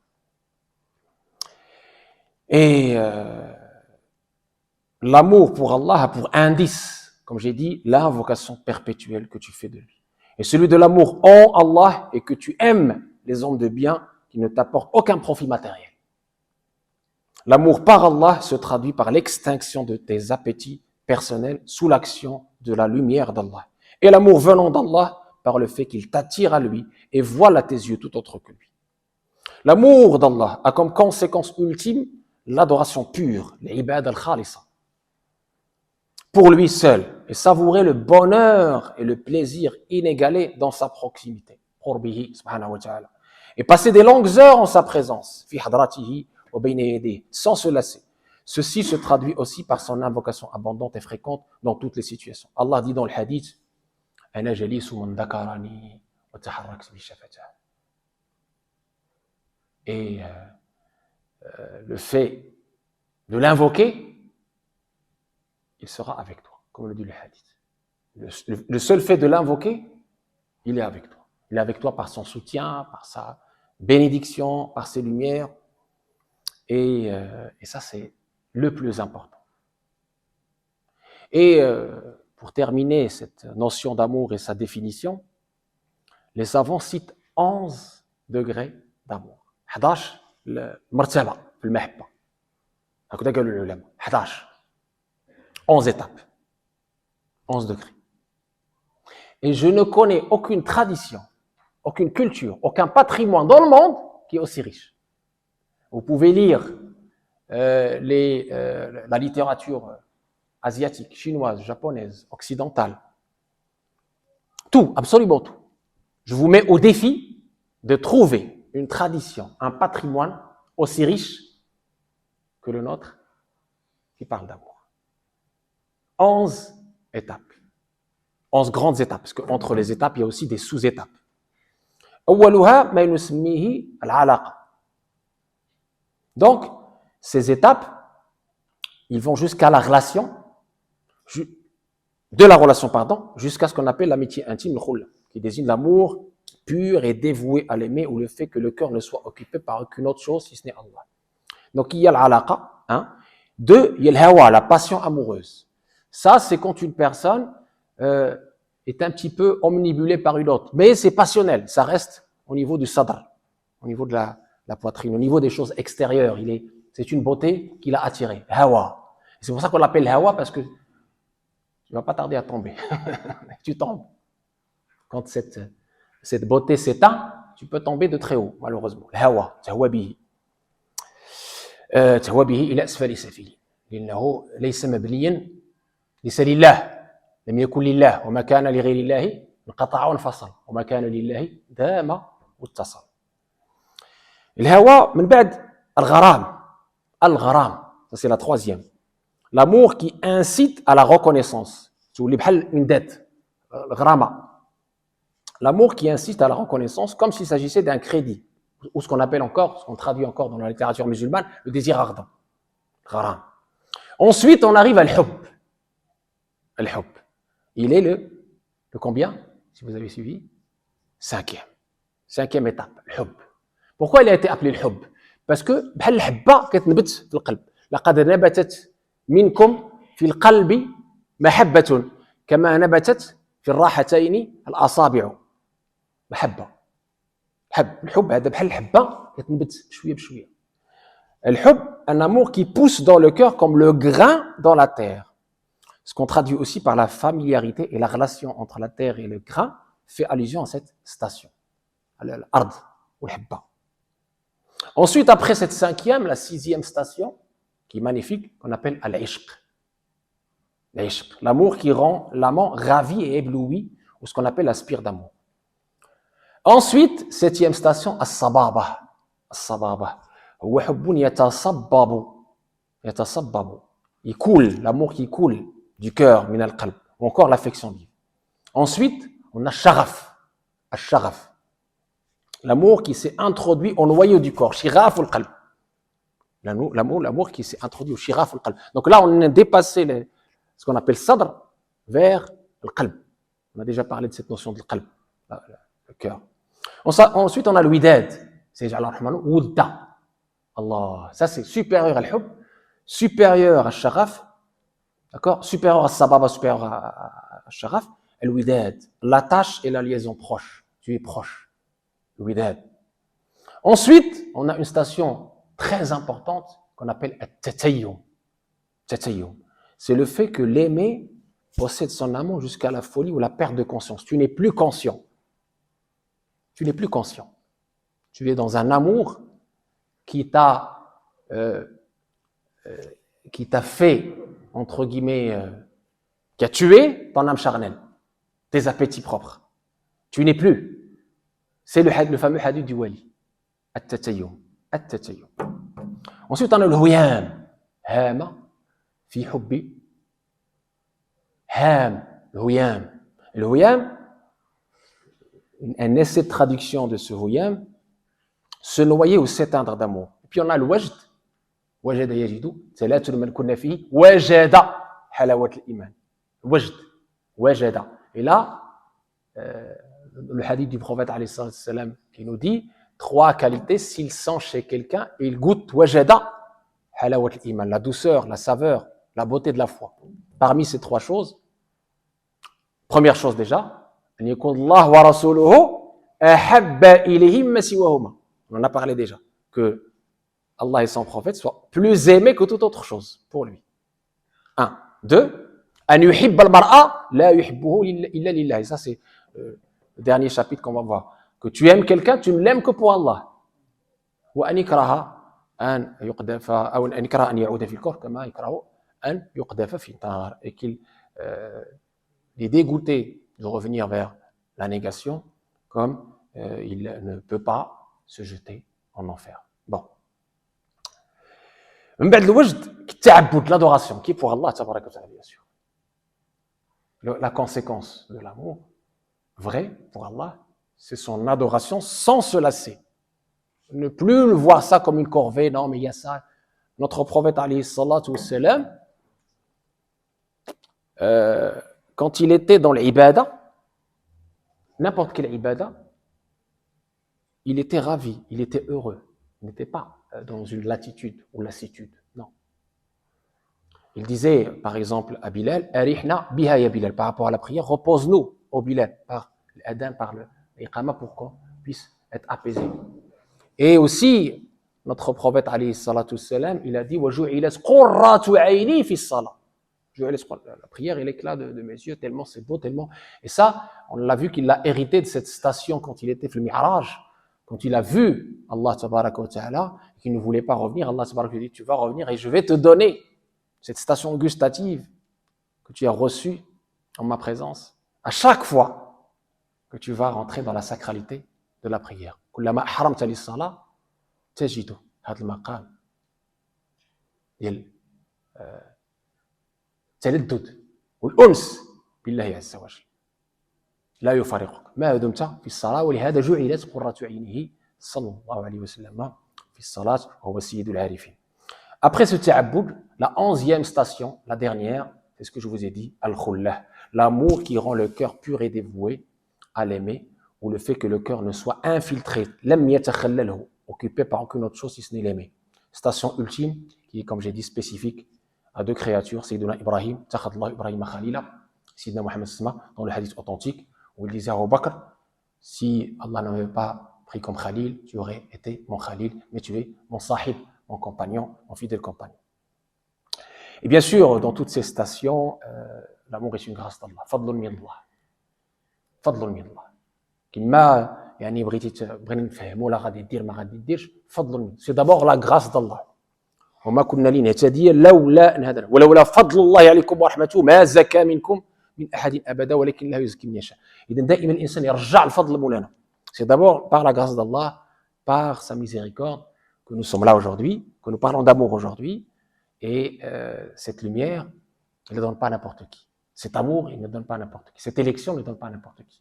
Et l'amour pour Allah a pour indice, comme j'ai dit, l'invocation perpétuelle que tu fais de lui. Et celui de l'amour en Allah est que tu aimes les hommes de bien qui ne t'apportent aucun profit matériel. L'amour par Allah se traduit par l'extinction de tes appétits personnels sous l'action de la lumière d'Allah. Et l'amour venant d'Allah par le fait qu'il t'attire à lui et voile à tes yeux tout autre que lui. L'amour d'Allah a comme conséquence ultime l'adoration pure, l'ibad al-khalisa, pour lui seul, et savourer le bonheur et le plaisir inégalé dans sa proximité, et passer des longues heures en sa présence, sans se lasser. Ceci se traduit aussi par son invocation abondante et fréquente dans toutes les situations. Allah dit dans le hadith, أنا جليس من ذكرني وتحركت بشفتاه. Et le fait de l'invoquer, il sera avec toi, comme le dit le hadith. Le seul fait de l'invoquer, il est avec toi. Il est avec toi par son soutien, par sa bénédiction, par ses lumières. Et ça, c'est le plus important. Et pour terminer cette notion d'amour et sa définition, les savants citent 11 degrés d'amour. 11 المرتبة في المحبة. هكذا قالوا العلماء. 11. 11 étapes. 11 degrés. Et je ne connais aucune tradition, aucune culture, aucun patrimoine dans le monde qui est aussi riche. Vous pouvez lire la littérature asiatique, chinoise, japonaise, occidentale. Tout, absolument tout. Je vous mets au défi de trouver une tradition, un patrimoine aussi riche que le nôtre qui parle d'amour. 11 étapes. 11 grandes étapes, parce qu'entre les étapes, il y a aussi des sous-étapes. أولها ما نسميه العلاقة. Donc, ces étapes, ils vont jusqu'à la relation, jusqu'à ce qu'on appelle l'amitié intime, le khul, qui désigne l'amour pur et dévoué à l'aimer, ou le fait que le cœur ne soit occupé par aucune autre chose si ce n'est Allah. Donc, il y a l'alaqa. Deux, il y a le hawa, la passion amoureuse. Ça, c'est quand une personne est un petit peu omnibulée par une autre. Mais c'est passionnel, ça reste au niveau du sadr, au niveau de la poitrine, au niveau des choses extérieures. C'est une beauté qui l'a attiré. Hawa. C'est pour ça qu'on l'appelle hawa, parce que tu vas pas tarder à tomber. Tu tombes. Quand cette beauté s'éteint, tu peux tomber de très haut, malheureusement. Hawa, tahwa bihi. tahwa bihi ila asfali safili. لأنه ليس مبنيا ليس لله لم يكن لله وما كان لغير الله انقطع وانفصل وما كان لله دام واتصل. الهوى من بعد الغرام ça c'est la troisième. L'amour qui incite à la reconnaissance. تولي بحال une dette. الغرامة. L'amour qui incite à la reconnaissance comme s'il s'agissait d'un crédit ou ce qu'on appelle encore, ce qu'on traduit encore dans la littérature musulmane, le désir ardent. Gharam. Ensuite, on arrive à l'hub. Al-hub. Il est le combien, si vous avez suivi? Cinquième étape, l'hub. Pourquoi il a été appelé l'hub? Parce que بحال الحبة كتنبت في القلب. لقد نبتت منكم في القلب محبة كما نبتت في الراحتين الأصابع. محبة. الحب هذا بحال الحبة كتنبت بشوية بشوية. الحب, un amour qui pousse dans le cœur comme le grain dans la terre. Ce qu'on traduit aussi par la familiarité et la relation entre la terre et le grain fait allusion à cette station, à l'ard ou l'hibba. Ensuite, après cette cinquième, la sixième station, qui est magnifique, qu'on appelle al-ishq. L'ishq, l'amour qui rend l'amant ravi et ébloui, ou ce qu'on appelle la spire d'amour. Ensuite, septième station, as-sababa. As-sababa. هو حب يتصبب. Il coule, l'amour qui coule du cœur, min al-qalb, ou encore l'affection vive. Ensuite, on a sharaf, al-sharaf, l'amour qui s'est introduit au noyau du corps, shiraf ou al-qalb. L'amour qui s'est introduit au shiraf ou al-qalb. Donc là, on a dépassé ce qu'on appelle sadr vers le qalb. On a déjà parlé de cette notion de qalb, le cœur. Ensuite, on a le widad, c'est al-rahman, wudda. Allah, ça c'est supérieur à l'hub, supérieur à sharaf. D'accord? Supérieur à sababa, supérieur à sharaf, al-widad, l'attache et la liaison proche. Tu es proche. Le widad. Ensuite, on a une station très importante qu'on appelle at-tatayyum. Tatayyum. C'est le fait que l'aimé possède son amour jusqu'à la folie ou la perte de conscience. Tu n'es plus conscient. Tu n'es plus conscient. Tu es dans un amour qui t'a fait, entre guillemets, qui a tué ton âme charnelle, tes appétits propres. Tu n'es plus. C'est le fameux hadith du wali. At-tatayyum. At-tatayyum. Ensuite, on a le huyam. Hama fi hubbi. Ham. Le huyam. Le huyam, un essai de traduction de ce huyam, se noyer ou s'éteindre d'amour. Et puis on a le wajd. وجد يجد ثلاث من كنا فيه وجد حلاوة الإيمان. وجد. Et là, le hadith du prophète alayhi salam qui nous dit 3 qualités, s'il sent chez quelqu'un, il goûte wajada halawat al-iman, la douceur, la saveur, la beauté de la foi. Parmi ces 3 choses, première chose déjà, an yakun Allah wa rasuluhu ahabba ilayhim ma siwahuma. On en a parlé déjà, que Allah et son prophète soient plus aimés que toute autre chose pour lui. 1. 2. An yuhibba al-mar'a la yuhibbuhu illa lillah. Et ça, c'est le dernier chapitre qu'on va voir. Que tu aimes quelqu'un, tu ne l'aimes que pour Allah. Wa an yakraha an yuqdafa aw an yakraha an ya'uda fi al-kufr kama yakrahu an yuqdafa fi an-nar. Et qu'il est dégoûté de revenir vers la négation comme il ne peut pas se jeter en enfer. Bon. L'adoration, qui est pour Allah, bien sûr. La conséquence de l'amour vrai pour Allah, c'est son adoration sans se lasser. Ne plus voir ça comme une corvée, non, mais il y a ça. Notre prophète, alayhi salatu wassalam, quand il était dans l'ibada, n'importe quelle ibada, il était ravi, il était heureux. Il n'était pas dans une latitude ou lassitude, non. Il disait, par exemple, à Bilal, Arihna biha ya Bilal, par rapport à la prière, repose-nous au Bilal, par l'adhan, par l'iqama, pour qu'on puisse être apaisé. Et aussi, notre prophète, alayhi salatu wassalam, il a dit, wa ju'ilat qurratu ayni fi s-salat. La prière est l'éclat de mes yeux, tellement c'est beau, tellement. Et ça, on l'a vu qu'il l'a hérité de cette station quand il était fait le Mi'raj. Quand il a vu Allah tabaraka wa ta'ala, qu'il ne voulait pas revenir, Allah tabaraka lui dit, tu vas revenir et je vais te donner cette station gustative que tu as reçue en ma présence, à chaque fois que tu vas rentrer dans la sacralité de la prière. Kullama haramta lis-salat, tajidu hadha al-maqam التلذذ والأنس بالله عز وجل لا يفارقك ما دمت في الصلاة ولهذا جعلت قرة عينه صلى الله عليه وسلم في الصلاة وهو سيد العارفين. Après ce ta'abbud, la 11e station, la dernière, c'est ce que je vous ai dit, al-khullah, l'amour qui rend le cœur pur et dévoué à l'aimer, ou le fait que le cœur ne soit infiltré, lam yatakhallalhu, occupé par aucune autre chose si ce n'est l'aimer. Station ultime, qui est, comme j'ai dit, spécifique à 2 créatures, Sayyidina Ibrahim, Takhadallah Ibrahim Khalila, Sayyidina Muhammad Sama, dans le hadith authentique, où il disait à Abu Bakr, si Allah n'avait pas pris comme Khalil, tu aurais été mon Khalil, mais tu es mon sahib, mon compagnon, mon fidèle compagnon. Et bien sûr, dans toutes ces stations, l'amour est une grâce d'Allah. Fadlun min Allah. Fadlun min Allah. Kima, yani, bغيتي نفهموا ولا غادي دير ما غادي ديرش, fadlun min. C'est d'abord la grâce d'Allah. وما كنا لنهتدي لولا ان هدانا ولولا فضل الله عليكم ورحمته ما زكى منكم من احد ابدا ولكن الله يزكي من يشاء. اذا دائما الانسان يرجع الفضل مولانا. C'est d'abord par la grâce d'Allah, par sa miséricorde que nous sommes là aujourd'hui, que nous parlons d'amour aujourd'hui, et cette lumière, il ne donne pas à n'importe qui. Cet amour, il ne donne pas à n'importe qui. Cette élection ne donne pas à n'importe qui.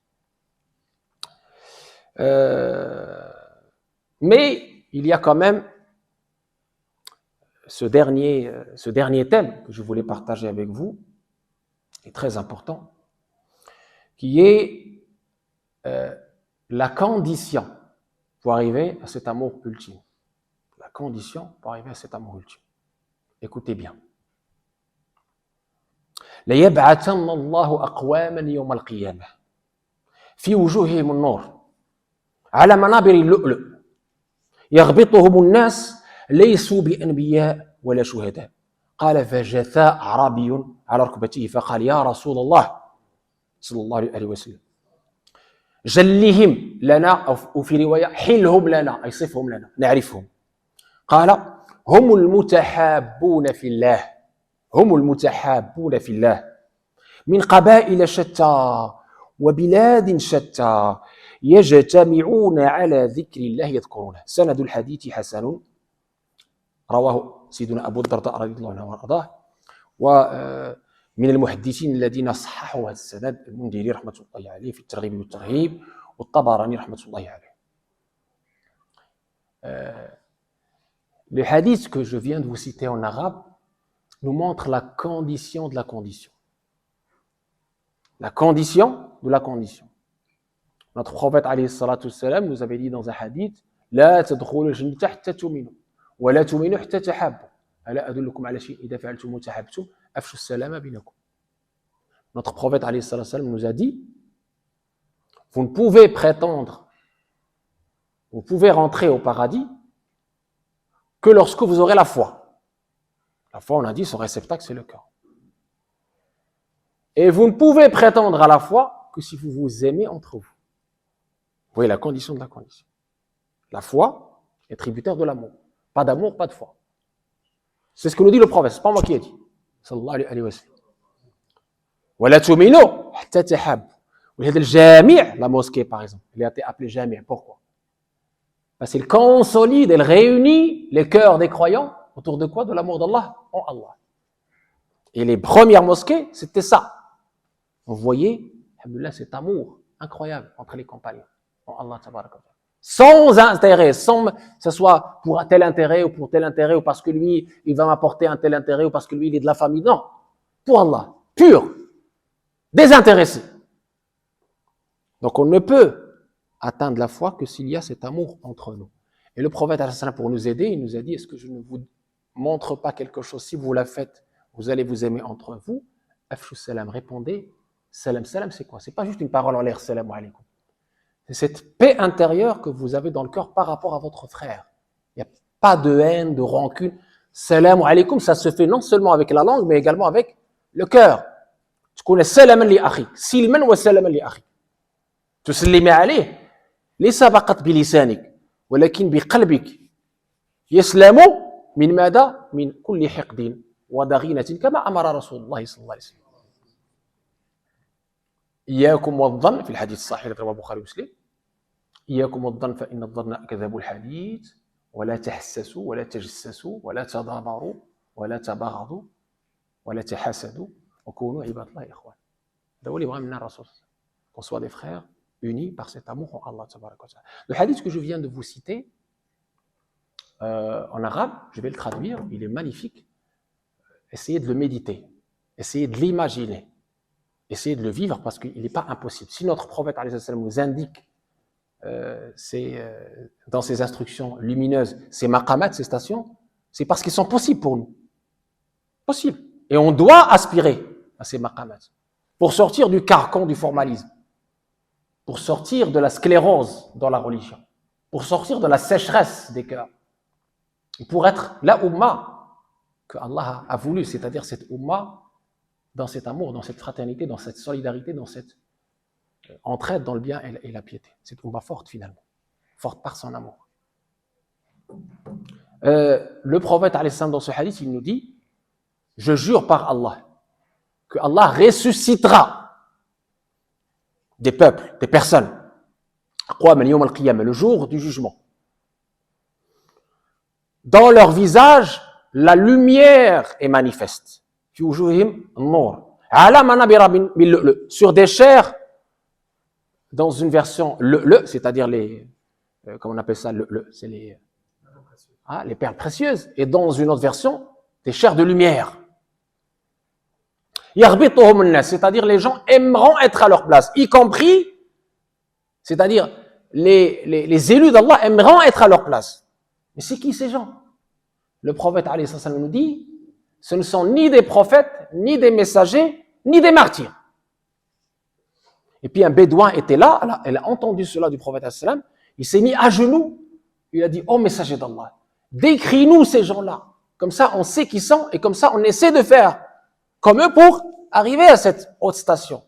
Mais il y a quand même ce dernier thème que je voulais partager avec vous, est très important, qui est la condition pour arriver à cet amour ultime. La condition pour arriver à cet amour ultime. Écoutez bien. ليبعثن الله أقواما يوم القيامة في وجوههم النور على منابر اللؤلؤ يغبطهم الناس ليسوا بأنبياء ولا شهداء. قال فجثى أعرابي على ركبته فقال يا رسول الله صلى الله عليه وسلم جلهم لنا، أو في رواية حلهم لنا، أي صفهم لنا نعرفهم. قال هم المتحابون في الله، هم المتحابون في الله من قبائل شتى وبلاد شتى يجتمعون على ذكر الله يذكرونه. سند الحديث حسن، رواه سيدنا أبو الدرداء رضي الله عنه وأرضاه، ومن المحدثين الذين صححوا هذا السند المنذري رحمة الله عليه في الترغيب والترهيب، والطبراني رحمة الله عليه. Le hadith que je viens de vous citer en arabe nous montre la condition de la condition. La condition de la condition. Notre prophète alayhi salatu wassalam nous avait dit dans un hadith لا تدخلوا الجنة حتى تؤمنوا ولا تؤمنوا حتى تحابوا ألا أدلكم على شيء إذا فعلتم وتحاببتم أفشوا السلام بينكم. Notre prophète alayhi salatu wassalam nous a dit vous ne pouvez prétendre, vous pouvez rentrer au paradis que lorsque vous aurez la foi. La foi, on a dit, son réceptacle, c'est le cœur. Et vous ne pouvez prétendre à la foi que si vous vous aimez entre vous. Vous voyez la condition de la condition. La foi est tributaire de l'amour. Pas d'amour, pas de foi. C'est ce que nous dit le prophète, c'est pas moi qui ai dit. Sallallahu alayhi wa sallam. وَلَا تُؤْمِنُوا حَتَّى تَحَابُّوا. ولهذا الجامع, la mosquée par exemple, il a été appelé jami'. Pourquoi? Parce qu'il consolide, elle réunit les cœurs des croyants autour de quoi? De l'amour d'Allah en Allah. Et les premières mosquées, c'était ça. On voyait, alhamdoulilah, cet amour incroyable entre les compagnons en Allah tabaraka wa ta'ala. Sans intérêt, sans que ce soit pour tel intérêt ou pour tel intérêt ou parce que lui, il va m'apporter un tel intérêt ou parce que lui, il est de la famille. Non, pour Allah, pur, désintéressé. Donc on ne peut atteindre la foi que s'il y a cet amour entre nous. Et le prophète, pour nous aider, il nous a dit, est-ce que je ne vous montre pas quelque chose? Si vous la faites, vous allez vous aimer entre vous. Afshu salam, répondez. Salam, salam, c'est quoi? C'est pas juste une parole en l'air, salam alaykoum. C'est cette paix intérieure que vous avez dans le cœur par rapport à votre frère. Il n'y a pas de haine, de rancune. Salam alaykoum, ça se fait non seulement avec la langue, mais également avec le cœur. Tu connais salam li akhi, silman wa salam li akhi. تسلمي عليه ليس فقط بلسانك ولكن بقلبك يسلم من ماذا؟ من كل حقد وضغينة كما أمر رسول الله صلى الله عليه وسلم. إياكم والظن في الحديث الصحيح الذي رواه البخاري ومسلم إياكم والظن فإن الظن أكذب الحديث ولا تحسسوا ولا تجسسوا ولا تضابروا ولا تباغضوا ولا تحاسدوا وكونوا عباد الله إخوان. هذا هو اللي بغى منا الرسول qu'on soit des frères unis par cet amour en Allah. Le hadith que je viens de vous citer, en arabe, je vais le traduire, il est magnifique. Essayez de le méditer, essayez de l'imaginer, essayez de le vivre parce qu'il n'est pas impossible. Si notre prophète nous indique dans ses instructions lumineuses, ces maqamat, ces stations, c'est parce qu'ils sont possibles pour nous. Possibles. Et on doit aspirer à ces maqamat pour sortir du carcan du formalisme, pour sortir de la sclérose dans la religion, pour sortir de la sécheresse des cœurs, pour être la Ummah que Allah a voulu, c'est-à-dire cette Ummah dans cet amour, dans cette fraternité, dans cette solidarité, dans cette entraide dans le bien et la piété. Cette Ummah forte finalement, forte par son amour. Le prophète dans ce hadith, il nous dit, je jure par Allah, que Allah ressuscitera des peuples, des personnes, le jour du jugement. Dans leur visage, la lumière est manifeste. Sur des chairs, dans une version, c'est-à-dire les, comment on appelle ça, c'est les perles précieuses, et dans une autre version, des chairs de lumière. C'est-à-dire les gens aimeront être à leur place, y compris, c'est-à-dire les élus d'Allah aimeront être à leur place. Mais c'est qui ces gens? Le prophète alayhi salam nous dit, ce ne sont ni des prophètes, ni des messagers, ni des martyrs. Et puis un bédouin était là, elle a entendu cela du prophète alayhi salam, il s'est mis à genoux, il a dit, oh messager d'Allah, décris-nous ces gens-là, comme ça on sait qui sont, et comme ça on essaie de faire comme eux pour arriver à cette haute station.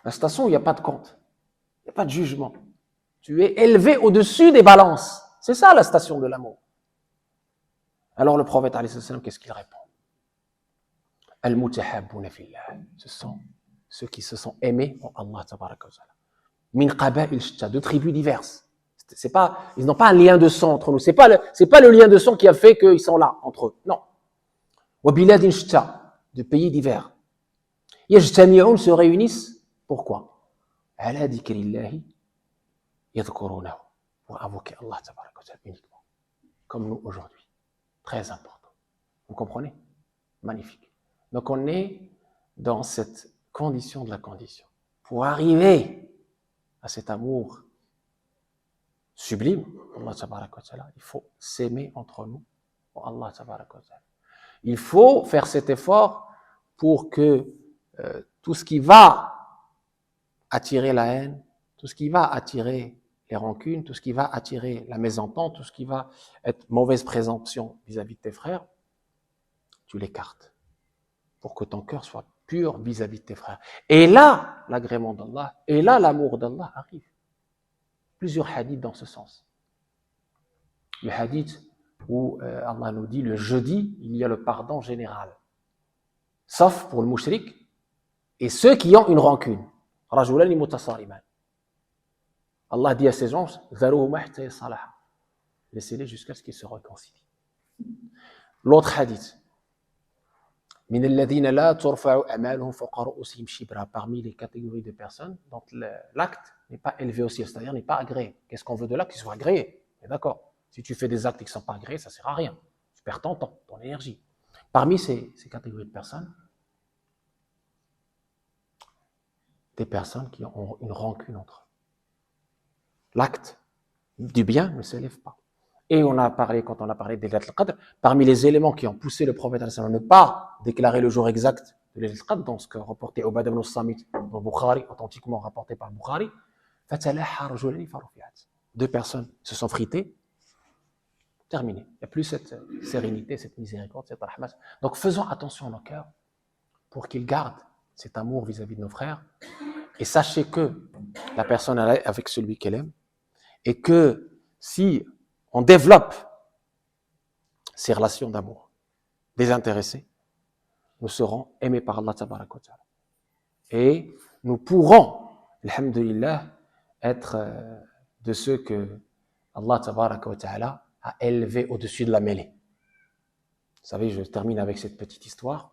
La station où il n'y a pas de compte, il n'y a pas de jugement. Tu es élevé au-dessus des balances. C'est ça la station de l'amour. Alors le prophète, qu'est-ce qu'il répond? Al-mutahabbuna fillah. Ce sont ceux qui se sont aimés en Allah tabaraka wa ta'ala. Min qaba'il shatta, de tribus diverses. C'est pas, ils n'ont pas un lien de sang entre nous. C'est pas le lien de sang qui a fait qu'ils sont là entre eux. Non. Wa biladin shatta, de pays divers. Yajtami'un, se réunissent. Pourquoi? Ala dhikrillahi yadhkurunahu, pour invoquer Allah tabaraka wa ta'ala uniquement. Comme nous aujourd'hui. Très important. Vous comprenez? Magnifique. Donc on est dans cette condition de la condition. Pour arriver à cet amour sublime, Allah tabaraka wa ta'ala, il faut s'aimer entre nous pour Allah tabaraka wa ta'ala. Il faut faire cet effort pour que tout ce qui va attirer la haine, tout ce qui va attirer les rancunes, tout ce qui va attirer la mésentente, tout ce qui va être mauvaise présomption vis-à-vis de tes frères, tu l'écartes pour que ton cœur soit pur vis-à-vis de tes frères. Et là, l'agrément d'Allah, et là, l'amour d'Allah arrive. Plusieurs hadiths dans ce sens. Le hadith où Allah nous dit, le jeudi, il y a le pardon général. Sauf pour le mushrik et ceux qui ont une rancune. Rajulani mutasariman. Allah dit à ses anges, laissez-les jusqu'à ce qu'ils se réconcilient. L'autre hadith. Parmi les catégories de personnes dont l'acte n'est pas élevé au ciel, c'est-à-dire n'est pas agréé. Qu'est-ce qu'on veut de l'acte? Qu'il soit agréé. D'accord. Si tu fais des actes qui ne sont pas agréés, ça ne sert à rien. Tu perds ton temps, ton énergie. Parmi ces catégories de personnes, des personnes qui ont une rancune entre eux. L'acte du bien ne s'élève pas. Et quand on a parlé des Laylatul Qadr, parmi les éléments qui ont poussé le prophète à ne pas déclarer le jour exact de Laylatul Qadr, dans ce que rapportait Ubad ibn Samit dans Bukhari, authentiquement rapporté par Bukhari, deux personnes se sont fritées, terminé. Il n'y a plus cette sérénité, cette miséricorde, cette rahmat. Donc faisons attention à nos cœurs pour qu'ils gardent cet amour vis-à-vis de nos frères. Et sachez que la personne est avec celui qu'elle aime et que si on développe ces relations d'amour désintéressées, nous serons aimés par Allah tabaraka wa ta'ala. Et nous pourrons, alhamdulillah, être de ceux que Allah tabaraka wa ta'ala a élevés au-dessus de la mêlée. Vous savez, je termine avec cette petite histoire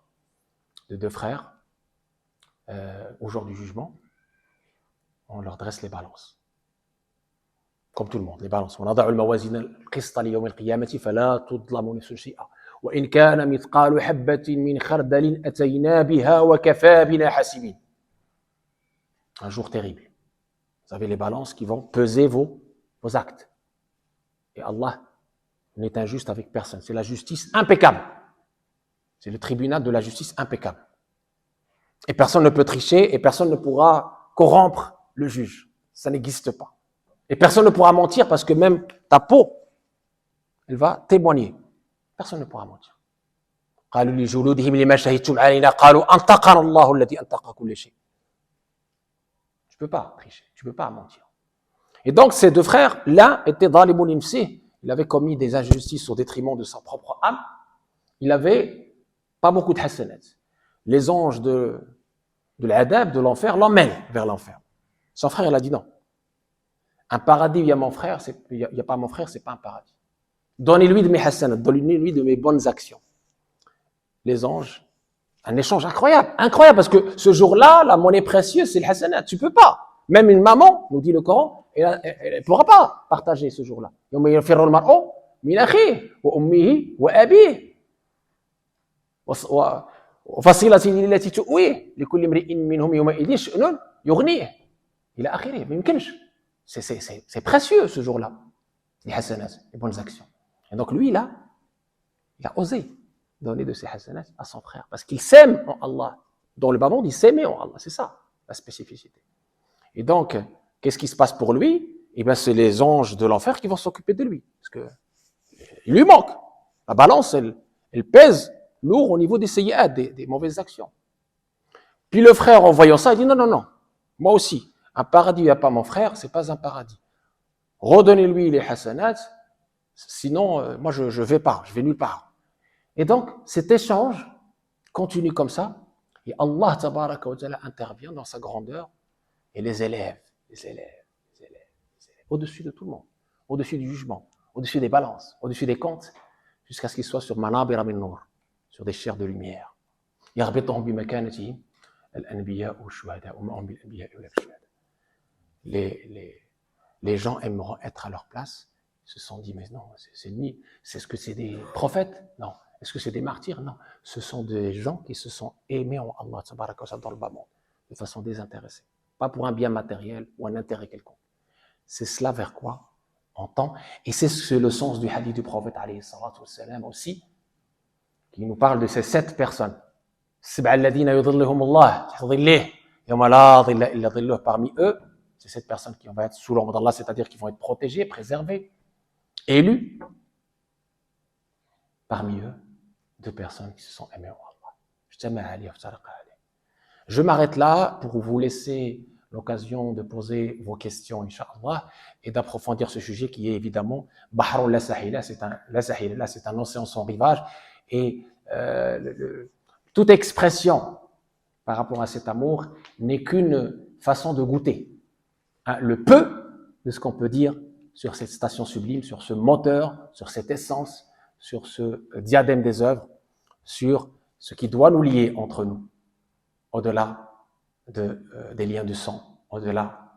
de deux frères. Au jour du jugement, on leur dresse les balances. Comme tout le monde, les balances. ونضع الموازين القسط ليوم القيامة فلا تظلم نفس شيئا وإن كان مثقال حبة من خردل أتينا بها وكفى بنا حاسبين. Un jour terrible. Vous avez les balances qui vont peser vos actes. Et Allah n'est injuste avec personne. C'est la justice impeccable. C'est le tribunal de la justice impeccable. Et personne ne peut tricher et personne ne pourra corrompre le juge. Ça n'existe pas. Et personne ne pourra mentir parce que même ta peau, elle va témoigner. Personne ne pourra mentir. قالوا لجلودهم لما شهدتم علينا قالوا أنطقنا الله الذي أنطق كل شيء. Tu peux pas tricher, tu peux pas mentir. Et donc ces deux frères, l'un était ظالم نفسه, il avait commis des injustices au détriment de sa propre âme. Il avait pas beaucoup de hasanat. Les anges de l'adab, de l'enfer, l'emmènent vers l'enfer. Son frère, il a dit non. Un paradis où il y a mon frère, il n'y a pas mon frère, c'est pas un paradis. Donnez-lui de mes hasanat, donnez-lui de mes bonnes actions. Les anges, un échange incroyable, parce que ce jour-là, la monnaie précieuse, c'est le hasanat. Tu peux pas. Même une maman, nous dit le Coran, elle ne pourra pas partager ce jour-là. يوم يفر المرء من أخيه وأمه وأبيه وفصيلته التي تؤويه لكل امرئ منهم يومئذ شأن يغنيه إلى آخره. ما يمكنش. C'est précieux ce jour-là, les hasanat, les bonnes actions. Et donc lui, là, il a osé donner de ses hasanat à son frère, parce qu'il s'aime en Allah. Dans le bas monde, il s'aimait en Allah, c'est ça, la spécificité. Et donc, qu'est-ce qui se passe pour lui? Eh bien, c'est les anges de l'enfer qui vont s'occuper de lui, parce que il lui manque. La balance, elle pèse lourd au niveau des sayyi'at, des mauvaises actions. Puis le frère, en voyant ça, il dit non, moi aussi, un paradis où il n'y a pas mon frère, c'est pas un paradis. Redonnez-lui les hasanat, sinon, moi je vais pas, je vais nulle part. Et donc, cet échange continue comme ça, et Allah tabaraka wa ta'ala intervient dans sa grandeur, et les élève, au-dessus de tout le monde, au-dessus du jugement, au-dessus des balances, au-dessus des comptes, jusqu'à ce qu'ils soient sur manabira min nour, sur des chairs de lumière. يربطهم بمكانتهم الأنبياء والشهداء وما هم بالأنبياء ولا بالشهداء. Les gens aimeront être à leur place. Ils se sont dit, mais non, c'est ce que c'est des prophètes? Non. Est-ce que c'est des martyrs? Non. Ce sont des gens qui se sont aimés en Allah, tabaraka wa ta'ala, dans le bas monde, de façon désintéressée. pas pour un bien matériel ou un intérêt quelconque. C'est cela vers quoi on tend. Et c'est le sens du hadith du prophète alayhi salatu wassalam aussi, qui nous parle de ces 7 personnes. Parmi eux, c'est cette personne qui va être sous l'ombre d'Allah, c'est-à-dire qui vont être protégés, préservés, élus. Parmi eux, 2 personnes qui se sont aimées en Allah. Je m'arrête là pour vous laisser l'occasion de poser vos questions, Inch'Allah, et d'approfondir ce sujet qui est évidemment Bahrul la Sahila, c'est un océan sans rivage, et toute expression par rapport à cet amour n'est qu'une façon de goûter le peu de ce qu'on peut dire sur cette station sublime, sur ce moteur, sur cette essence, sur ce diadème des œuvres, sur ce qui doit nous lier entre nous, au-delà des liens du sang, au-delà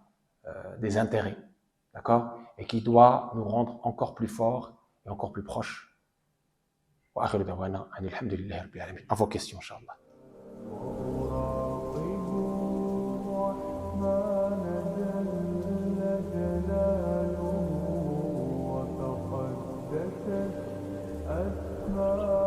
des intérêts, d'accord, et qui doit nous rendre encore plus forts et encore plus proches. À vos questions, Inch'Allah. أسماء